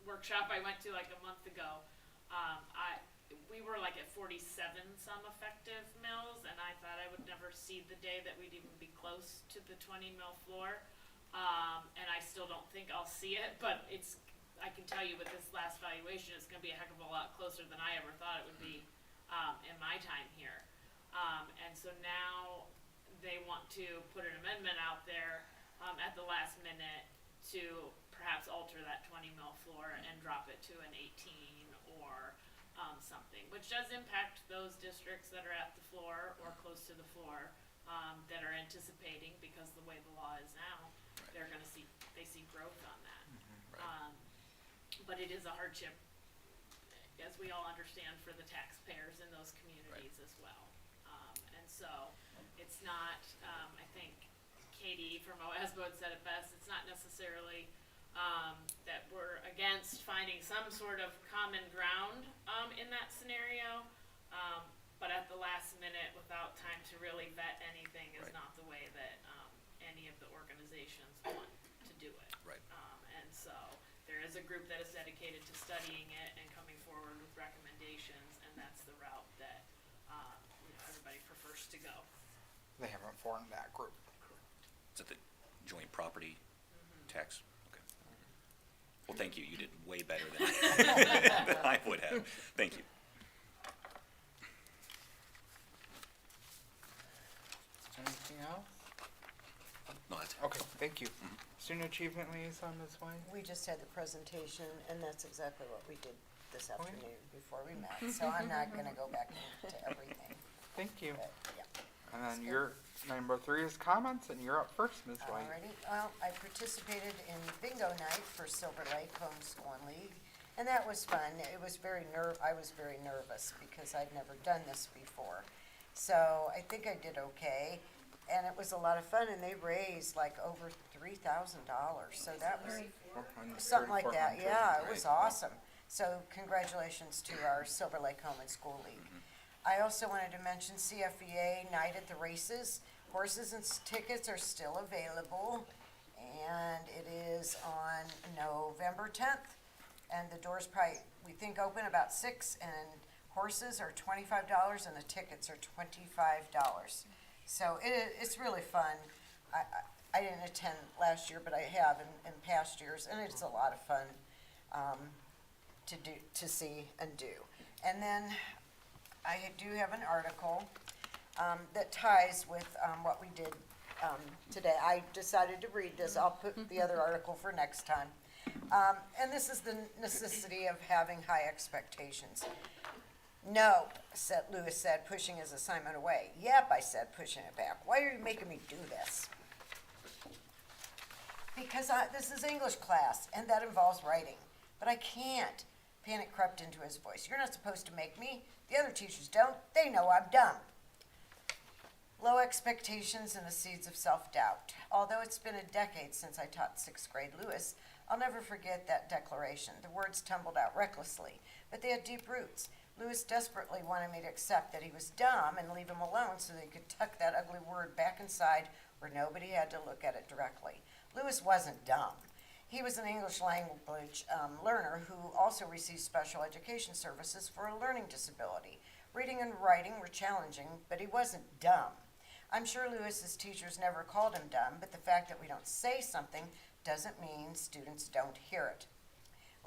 workshop I went to like a month ago, we were like at 47 some effective mills, and I thought I would never see the day that we'd even be close to the 20 mil floor. And I still don't think I'll see it, but I can tell you with this last valuation, it's gonna be a heck of a lot closer than I ever thought it would be, in my time here. And so now they want to put an amendment out there, at the last minute to perhaps alter that 20 mil floor and drop it to an 18 or, something, which does impact those districts that are at the floor or close to the floor, that are anticipating, because the way the law is now, they see growth on that. But it is a hardship, as we all understand, for the taxpayers in those communities as well. And so, it's not, I think Katie from OASBO had said it best, it's not necessarily, that we're against finding some sort of common ground, in that scenario. But at the last minute, without time to really vet anything, is not the way that, any of the organizations want to do it. Right. And so, there is a group that is dedicated to studying it and coming forward with recommendations, and that's the route that, everybody prefers to go. They haven't formed that group. Is that the joint property tax? Okay. Well, thank you. You did way better than than I would have. Thank you. Anything else? No, that's it. Okay, thank you. Student Achievement Liaison, Ms. White? We just had the presentation, and that's exactly what we did this afternoon before we met, so I'm not gonna go back into everything, Thank you. but, yeah. And then your number 3 is comments, and you're up first, Ms. White. Alrighty, well, I participated in bingo night for Silver Lake Homeschool League, and that was fun. It was I was very nervous because I'd never done this before. So I think I did okay, and it was a lot of fun, and they raised like over $3,000, so that was something like that, yeah, it was awesome. So congratulations to our Silver Lake Home and School League. I also wanted to mention CFEA Night at the Races. Horses and tickets are still available, and it is on November 10th. And the doors probably, we think, open about 6, and horses are $25 and the tickets are $25. So it's really fun. I didn't attend last year, but I have in past years, and it's a lot of fun to see and do. And then I do have an article that ties with what we did today. I decided to read this. I'll put the other article for next time. And this is the necessity of having high expectations. No, Lewis said, pushing his assignment away. Yep, I said, pushing it back. Why are you making me do this? Because this is English class, and that involves writing. But I can't. Panic crept into his voice. You're not supposed to make me. The other teachers don't. They know I'm dumb. Low expectations and the seeds of self-doubt. Although it's been a decade since I taught 6th grade Lewis, I'll never forget that declaration. The words tumbled out recklessly, but they had deep roots. Lewis desperately wanted me to accept that he was dumb and leave him alone so that he could tuck that ugly word back inside where nobody had to look at it directly. Lewis wasn't dumb. He was an English language learner who also received special education services for a learning disability. Reading and writing were challenging, but he wasn't dumb. I'm sure Lewis's teachers never called him dumb, but the fact that we don't say something doesn't mean students don't hear it.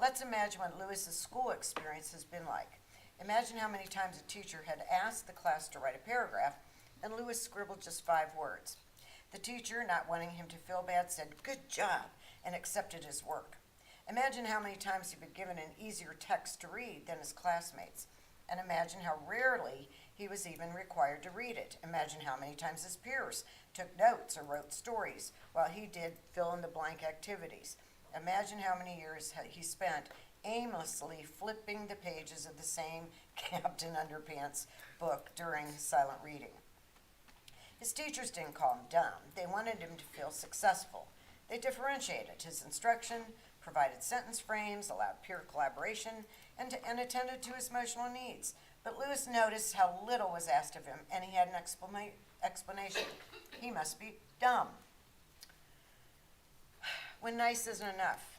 Let's imagine what Lewis's school experience has been like. Imagine how many times a teacher had asked the class to write a paragraph, and Lewis scribbled just 5 words. The teacher, not wanting him to feel bad, said, "Good job," and accepted his work. Imagine how many times he'd been given an easier text to read than his classmates. And imagine how rarely he was even required to read it. Imagine how many times his peers took notes or wrote stories while he did fill-in-the-blank activities. Imagine how many years he spent aimlessly flipping the pages of the same Captain Underpants book during silent reading. His teachers didn't call him dumb. They wanted him to feel successful. They differentiated his instruction, provided sentence frames, allowed peer collaboration, and attended to his emotional needs. But Lewis noticed how little was asked of him, and he had an explanation. He must be dumb. When nice isn't enough.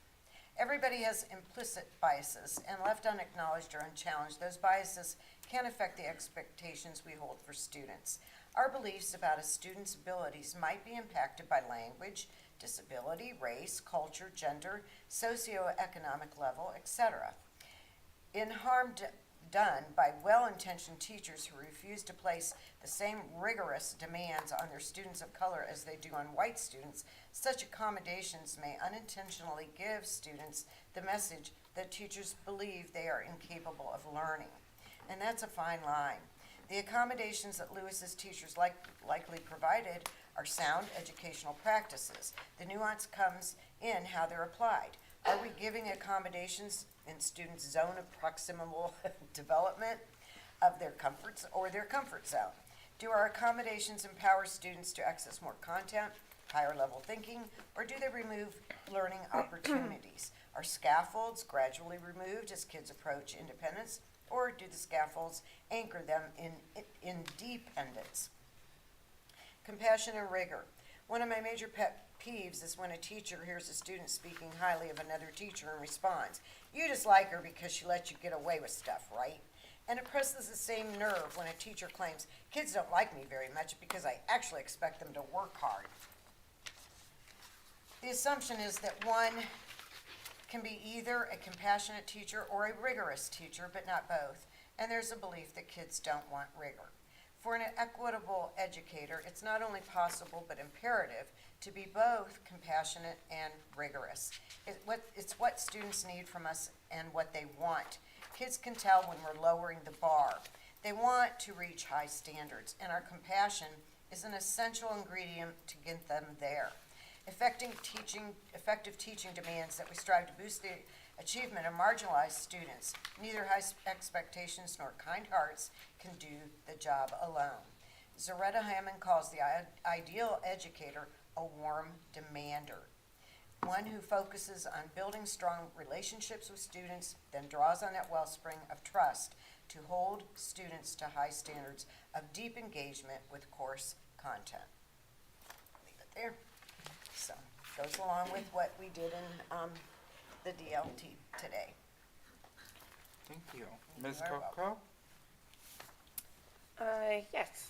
Everybody has implicit biases, and left unacknowledged or unchallenged, those biases can affect the expectations we hold for students. Our beliefs about a student's abilities might be impacted by language, disability, race, culture, gender, socioeconomic level, etc. In harm done by well-intentioned teachers who refuse to place the same rigorous demands on their students of color as they do on white students, such accommodations may unintentionally give students the message that teachers believe they are incapable of learning. And that's a fine line. The accommodations that Lewis's teachers likely provided are sound educational practices. The nuance comes in how they're applied. Are we giving accommodations in students' zone of proximal development of their comforts or their comfort zone? Do our accommodations empower students to access more content, higher level thinking, or do they remove learning opportunities? Are scaffolds gradually removed as kids approach independence, or do the scaffolds anchor them in dependence? Compassion and rigor. One of my major pet peeves is when a teacher hears a student speaking highly of another teacher and responds, "You just like her because she lets you get away with stuff, right?" And it presses the same nerve when a teacher claims, "Kids don't like me very much because I actually expect them to work hard." The assumption is that one can be either a compassionate teacher or a rigorous teacher, but not both. And there's a belief that kids don't want rigor. For an equitable educator, it's not only possible but imperative to be both compassionate and rigorous. It's what students need from us and what they want. Kids can tell when we're lowering the bar. They want to reach high standards, and our compassion is an essential ingredient to get them there. Effective teaching demands that we strive to boost the achievement of marginalized students. Neither high expectations nor kind hearts can do the job alone. Zaretta Hammond calls the ideal educator a warm demander, one who focuses on building strong relationships with students, then draws on that wellspring of trust to hold students to high standards of deep engagement with course content. Leave it there. So, goes along with what we did in the DLT today. Thank you. Ms. You're Coco? Yes,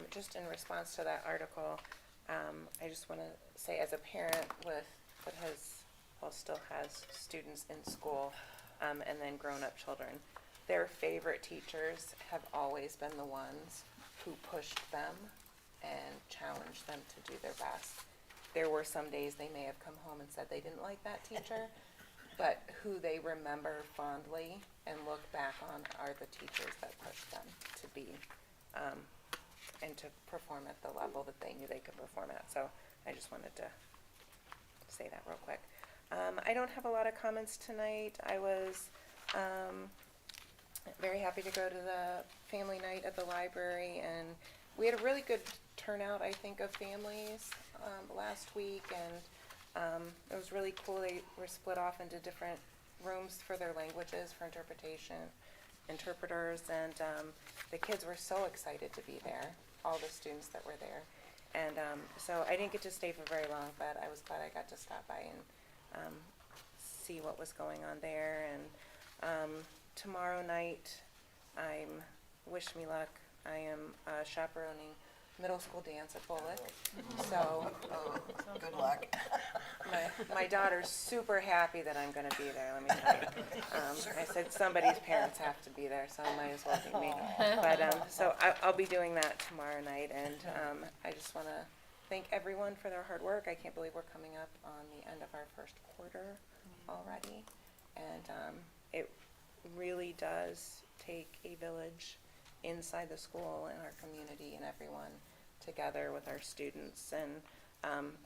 just in response to that article, I just want to say as a parent that still has students in school, and then grown-up children, their favorite teachers have always been the ones who pushed them and challenged them to do their best. There were some days they may have come home and said they didn't like that teacher, but who they remember fondly and look back on are the teachers that pushed them to be, and to perform at the level that they knew they could perform at. So I just wanted to say that real quick. I don't have a lot of comments tonight. I was very happy to go to the family night at the library, and we had a really good turnout, I think, of families last week, and it was really cool. They were split off into different rooms for their languages, for interpreters, and the kids were so excited to be there, all the students that were there. And so I didn't get to stay for very long, but I was glad I got to stop by and see what was going on there. And tomorrow night, wish me luck, I am chaperoning middle school dance at Bullock. So Good luck. my daughter's super happy that I'm gonna be there, let me tell you. I said somebody's parents have to be there, so it might as well be me. But, so I'll be doing that tomorrow night, and I just wanna thank everyone for their hard work. I can't believe we're coming up on the end of our first quarter already. And it really does take a village inside the school and our community and everyone together with our students. And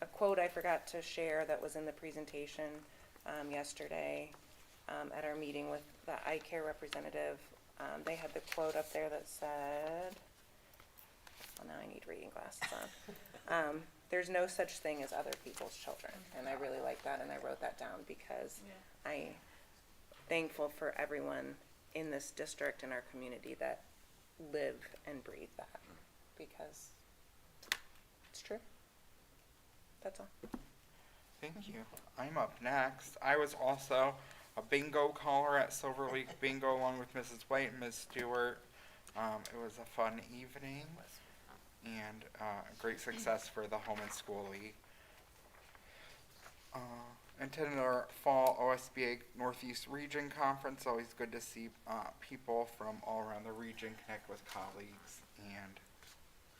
a quote I forgot to share that was in the presentation yesterday at our meeting with the eye care representative. They had the quote up there that said, well, now I need reading glasses on. There's no such thing as other people's children. And I really like that, and I wrote that down because I'm thankful for everyone in this district and our community that live and breathe that, because it's true. That's all. Thank you. I'm up next. I was also a bingo caller at Silver Lake Bingo along with Mrs. White and Ms. Stewart. It was a fun evening and great success for the Home and School League. Attended our fall OSBA Northeast Region Conference. Always good to see people from all around the region, connect with colleagues, and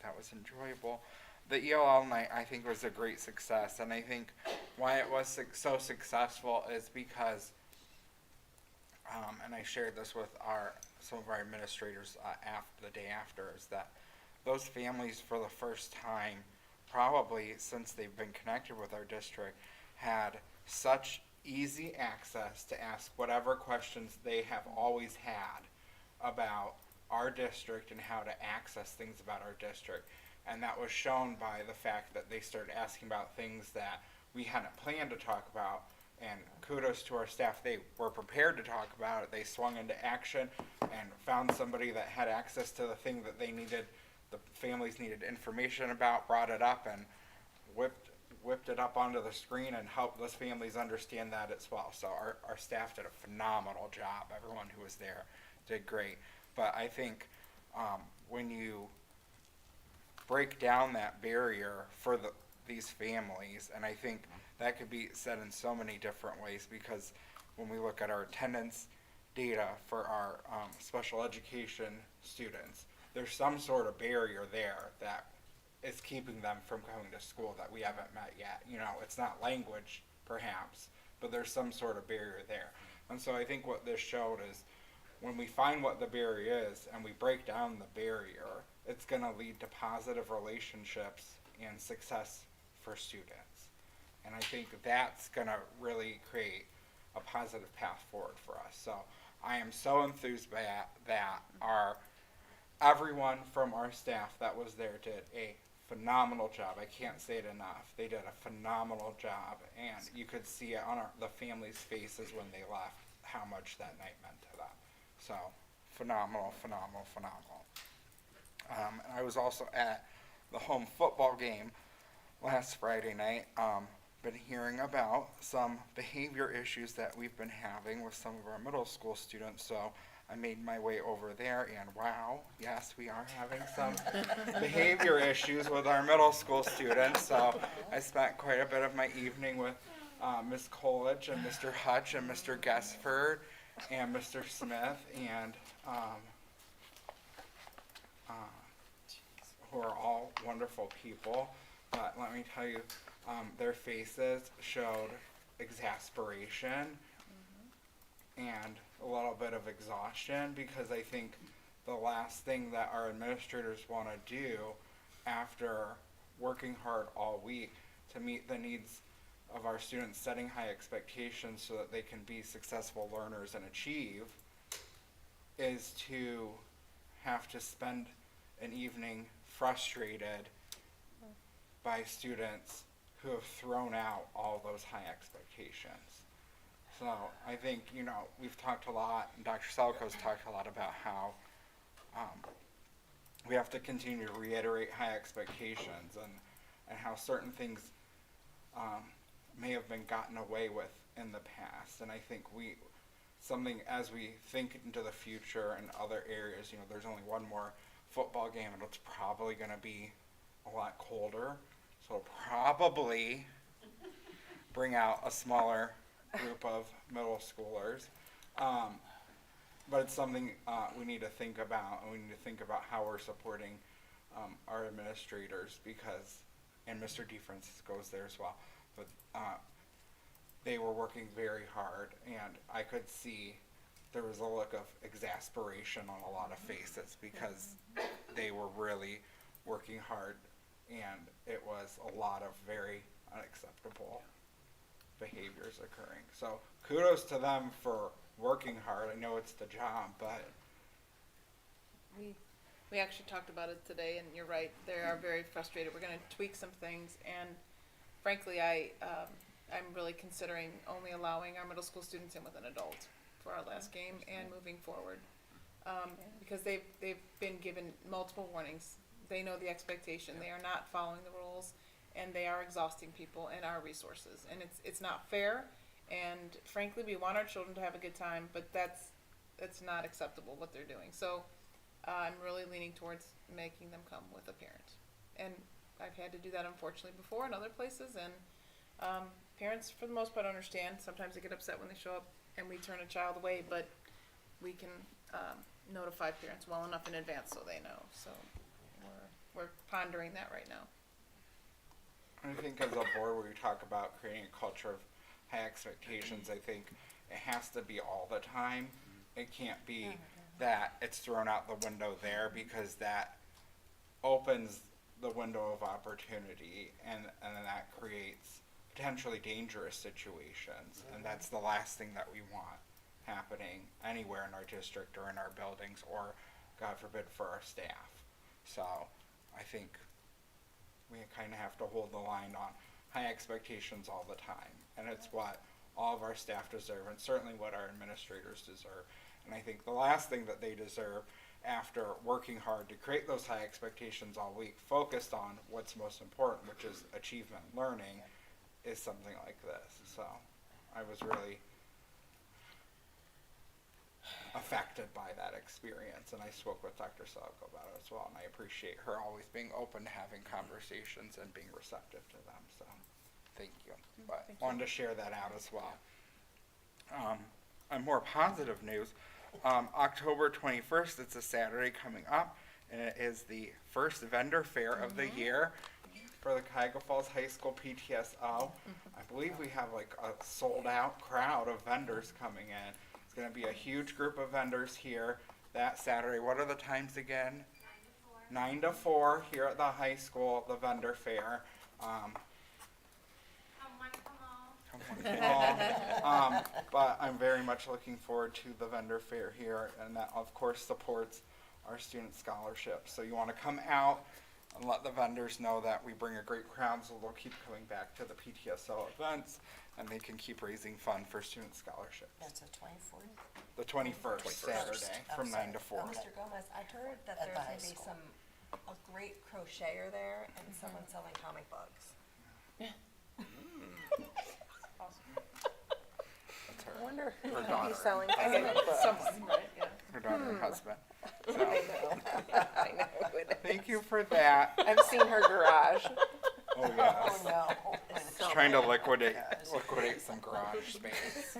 that was enjoyable. The ELL night, I think, was a great success, and I think why it was so successful is because, and I shared this with some of our administrators the day after, is that those families for the first time, probably since they've been connected with our district, had such easy access to ask whatever questions they have always had about our district and how to access things about our district. And that was shown by the fact that they started asking about things that we hadn't planned to talk about. And kudos to our staff, they were prepared to talk about it. They swung into action and found somebody that had access to the thing that they needed, the families needed information about, brought it up, and whipped it up onto the screen and helped those families understand that as well. So our staff did a phenomenal job. Everyone who was there did great. But I think when you break down that barrier for these families, and I think that could be said in so many different ways, because when we look at our attendance data for our special education students, there's some sort of barrier there that is keeping them from coming to school that we haven't met yet. You know, it's not language, perhaps, but there's some sort of barrier there. And so I think what this showed is when we find what the barrier is and we break down the barrier, it's going to lead to positive relationships and success for students. And I think that's going to really create a positive path forward for us. So I am so enthused by that. Everyone from our staff that was there did a phenomenal job. I can't say it enough. They did a phenomenal job, and you could see it on the families' faces when they left how much that night meant to them. So phenomenal, phenomenal, phenomenal. I was also at the home football game last Friday night. Been hearing about some behavior issues that we've been having with some of our middle school students, so I made my way over there, and wow, yes, we are having some behavior issues with our middle school students. So I spent quite a bit of my evening with Ms. Coolidge and Mr. Hutch and Mr. Guessford and Mr. Smith, and who are all wonderful people. But let me tell you, their faces showed exasperation and a little bit of exhaustion, because I think the last thing that our administrators want to do after working hard all week to meet the needs of our students, setting high expectations so that they can be successful learners and achieve, is to have to spend an evening frustrated by students who have thrown out all those high expectations. So I think, you know, we've talked a lot, and Dr. Selko's talked a lot about how we have to continue to reiterate high expectations, and how certain things may have been gotten away with in the past. And I think as we think into the future and other areas, you know, there's only one more football game, and it's probably going to be a lot colder, so it'll probably bring out a smaller group of middle schoolers. But it's something we need to think about, and we need to think about how we're supporting our administrators, because, and Mr. DeFrancisco's there as well, but they were working very hard, and I could see there was a look of exasperation on a lot of faces because they were really working hard, and it was a lot of very unacceptable behaviors occurring. So kudos to them for working hard. I know it's the job, but We actually talked about it today, and you're right, they are very frustrated. We're gonna tweak some things, and frankly, I'm really considering only allowing our middle school students in with an adult for our last game and moving forward. Because they've been given multiple warnings. They know the expectation, they are not following the rules, and they are exhausting people and our resources. And it's not fair, and frankly, we want our children to have a good time, but that's not acceptable what they're doing. So, I'm really leaning towards making them come with a parent. And I've had to do that unfortunately before in other places, and parents for the most part understand. Sometimes they get upset when they show up and we turn a child away, but we can notify parents well enough in advance so they know. So we're pondering that right now. I think as a board, where we talk about creating a culture of high expectations, I think it has to be all the time. It can't be that it's thrown out the window there, because that opens the window of opportunity, and then that creates potentially dangerous situations. And that's the last thing that we want happening anywhere in our district or in our buildings, or God forbid for our staff. So I think we kind of have to hold the line on high expectations all the time, and it's what all of our staff deserve, and certainly what our administrators deserve. And I think the last thing that they deserve, after working hard to create those high expectations all week, focused on what's most important, which is achievement learning, is something like this. So I was really affected by that experience, and I spoke with Dr. Salko about it as well, and I appreciate her always being open to having conversations and being receptive to them. So thank you. But wanted to share that out as well. On more positive news, October 21st, it's a Saturday coming up, and it is the first vendor fair of the year for the Cuyahoga Falls High School PTSO. I believe we have like a sold out crowd of vendors coming in. It's going to be a huge group of vendors here that Saturday. What are the times again? 9 to 4 here at the high school, the vendor fair. But I'm very much looking forward to the vendor fair here, and that of course supports our student scholarships. So you want to come out and let the vendors know that we bring a great crowd, so they'll keep coming back to the PTSO events, and they can keep raising funds for student scholarships. That's the 24th? The 21st, Saturday, from 9 to 4. Mr. Gomez, I heard that At the there's high gonna be school. a great crocheter there and someone selling comic books. That's her. I wonder Her if daughter. he's selling I think comic books. Someone, right, yeah. Her daughter and husband. So, I know it is. thank you for that. I've seen her garage. Oh, yes. No. Just trying to liquidate some garage space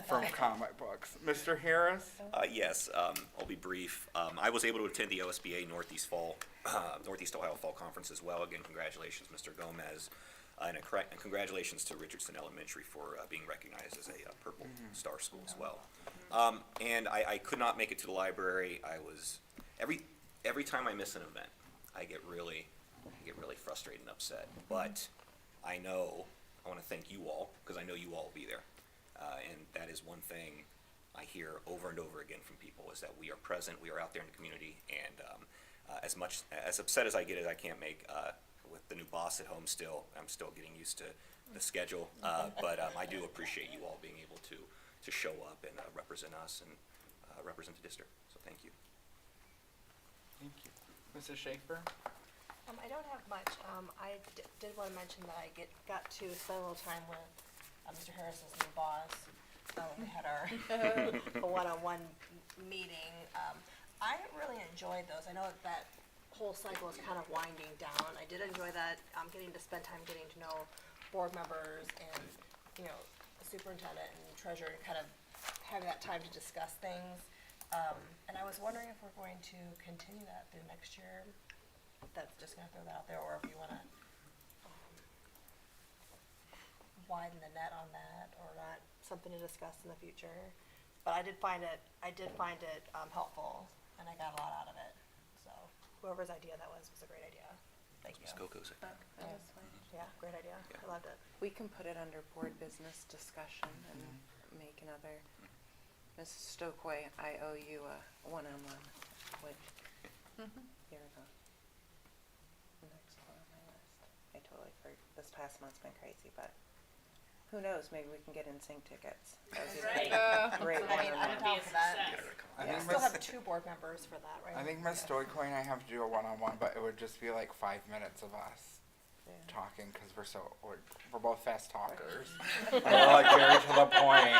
from comic books. Mr. Harris? Yes, I'll be brief. I was able to attend the OSBA Northeast Ohio Fall Conference as well. Again, congratulations, Mr. Gomez. And congratulations to Richardson Elementary for being recognized as a Purple Star School as well. And I could not make it to the library. I was, every time I miss an event, I get really frustrated and upset. But I want to thank you all, because I know you all will be there. And that is one thing I hear over and over again from people, is that we are present, we are out there in the community, and as upset as I get as I can't make with the new boss at home still, I'm still getting used to the schedule, but I do appreciate you all being able to show up and represent us and represent the district, so thank you. Thank you. Mrs. Schaefer? I don't have much. I did want to mention that I got to spend a little time with Mr. Harris's new boss. We had our one-on-one meeting. I really enjoyed those. I know that whole cycle is kind of winding down. I did enjoy that. I'm getting to spend time getting to know board members and, the superintendent and treasurer, and kind of having that time to discuss things. And I was wondering if we're going to continue that through next year. That's just gonna throw that out there, or if you wanna widen the net on that, or not, something to discuss in the future. but I did find it helpful, and I got a lot out of it. So whoever's idea that was a great idea. Thank you. Ms. Coco's, I think. That was fine. Yeah, great idea. I loved it. We can put it under board business discussion and make another. Mrs. Stokely, I owe you a one-on-one, which, here we go. Next one on my list. I totally forgot, this past month's been crazy, but who knows, maybe we can get NSYNC tickets. That would be Right. great I mean, I'm one-on-one. down for that. I We think still Miss- have 2 board members for that, right? I think Miss Stoico and I have to do a one-on-one, but it would just be like 5 minutes of us Yeah. talking because we're both fast talkers. And we're like very to the point,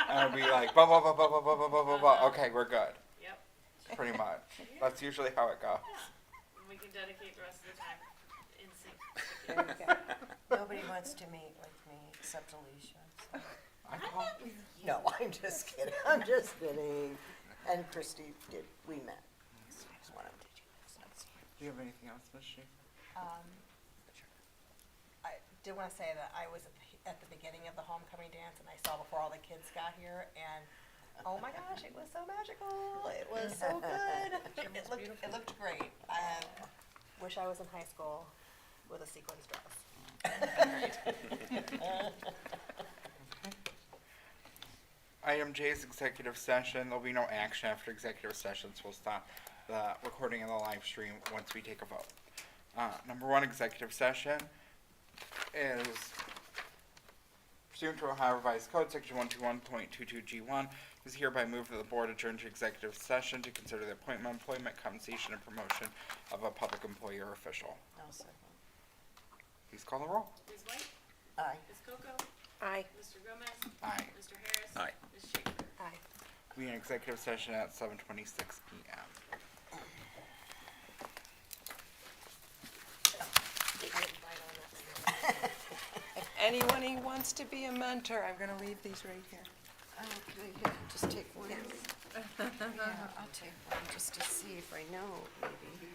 and it'd be like blah blah blah blah blah blah blah blah blah blah. Okay, we're good. Yep. Pretty much. That's usually how it goes. And we can dedicate the rest of the time in sync. There you go. Nobody wants to meet with me except Alicia. So. I call. No, I'm just kidding. I'm just kidding. And Christy we met. That's one of them. Do you have anything else, Miss Schaefer? I did want to say that I was at the beginning of the homecoming dance, and I saw before all the kids got here, and oh my gosh, it was so magical. It was so good. It looked great. I wish I was in high school with a sequins dress. Item J is executive session. There'll be no action after executive session, so we'll stop the recording of the live stream once we take a vote. Number 1, executive session is pursuant to Ohio Revised Code, section 121.22G1, is hereby moved that the board adjourn to executive session to consider the appointment, employment, compensation, and promotion of a public employee or official. I'll second. Please call the roll. Ms. White? Aye. Ms. Coco? Aye. Mr. Gomez? Aye. Mr. Harris? Aye. Ms. Schaefer? Aye. We in executive session at 7:26 p.m. If anyone who wants to be a mentor, I'm gonna leave these right here. Okay, yeah, just take one. Yeah, I'll take one just to see if I know, maybe.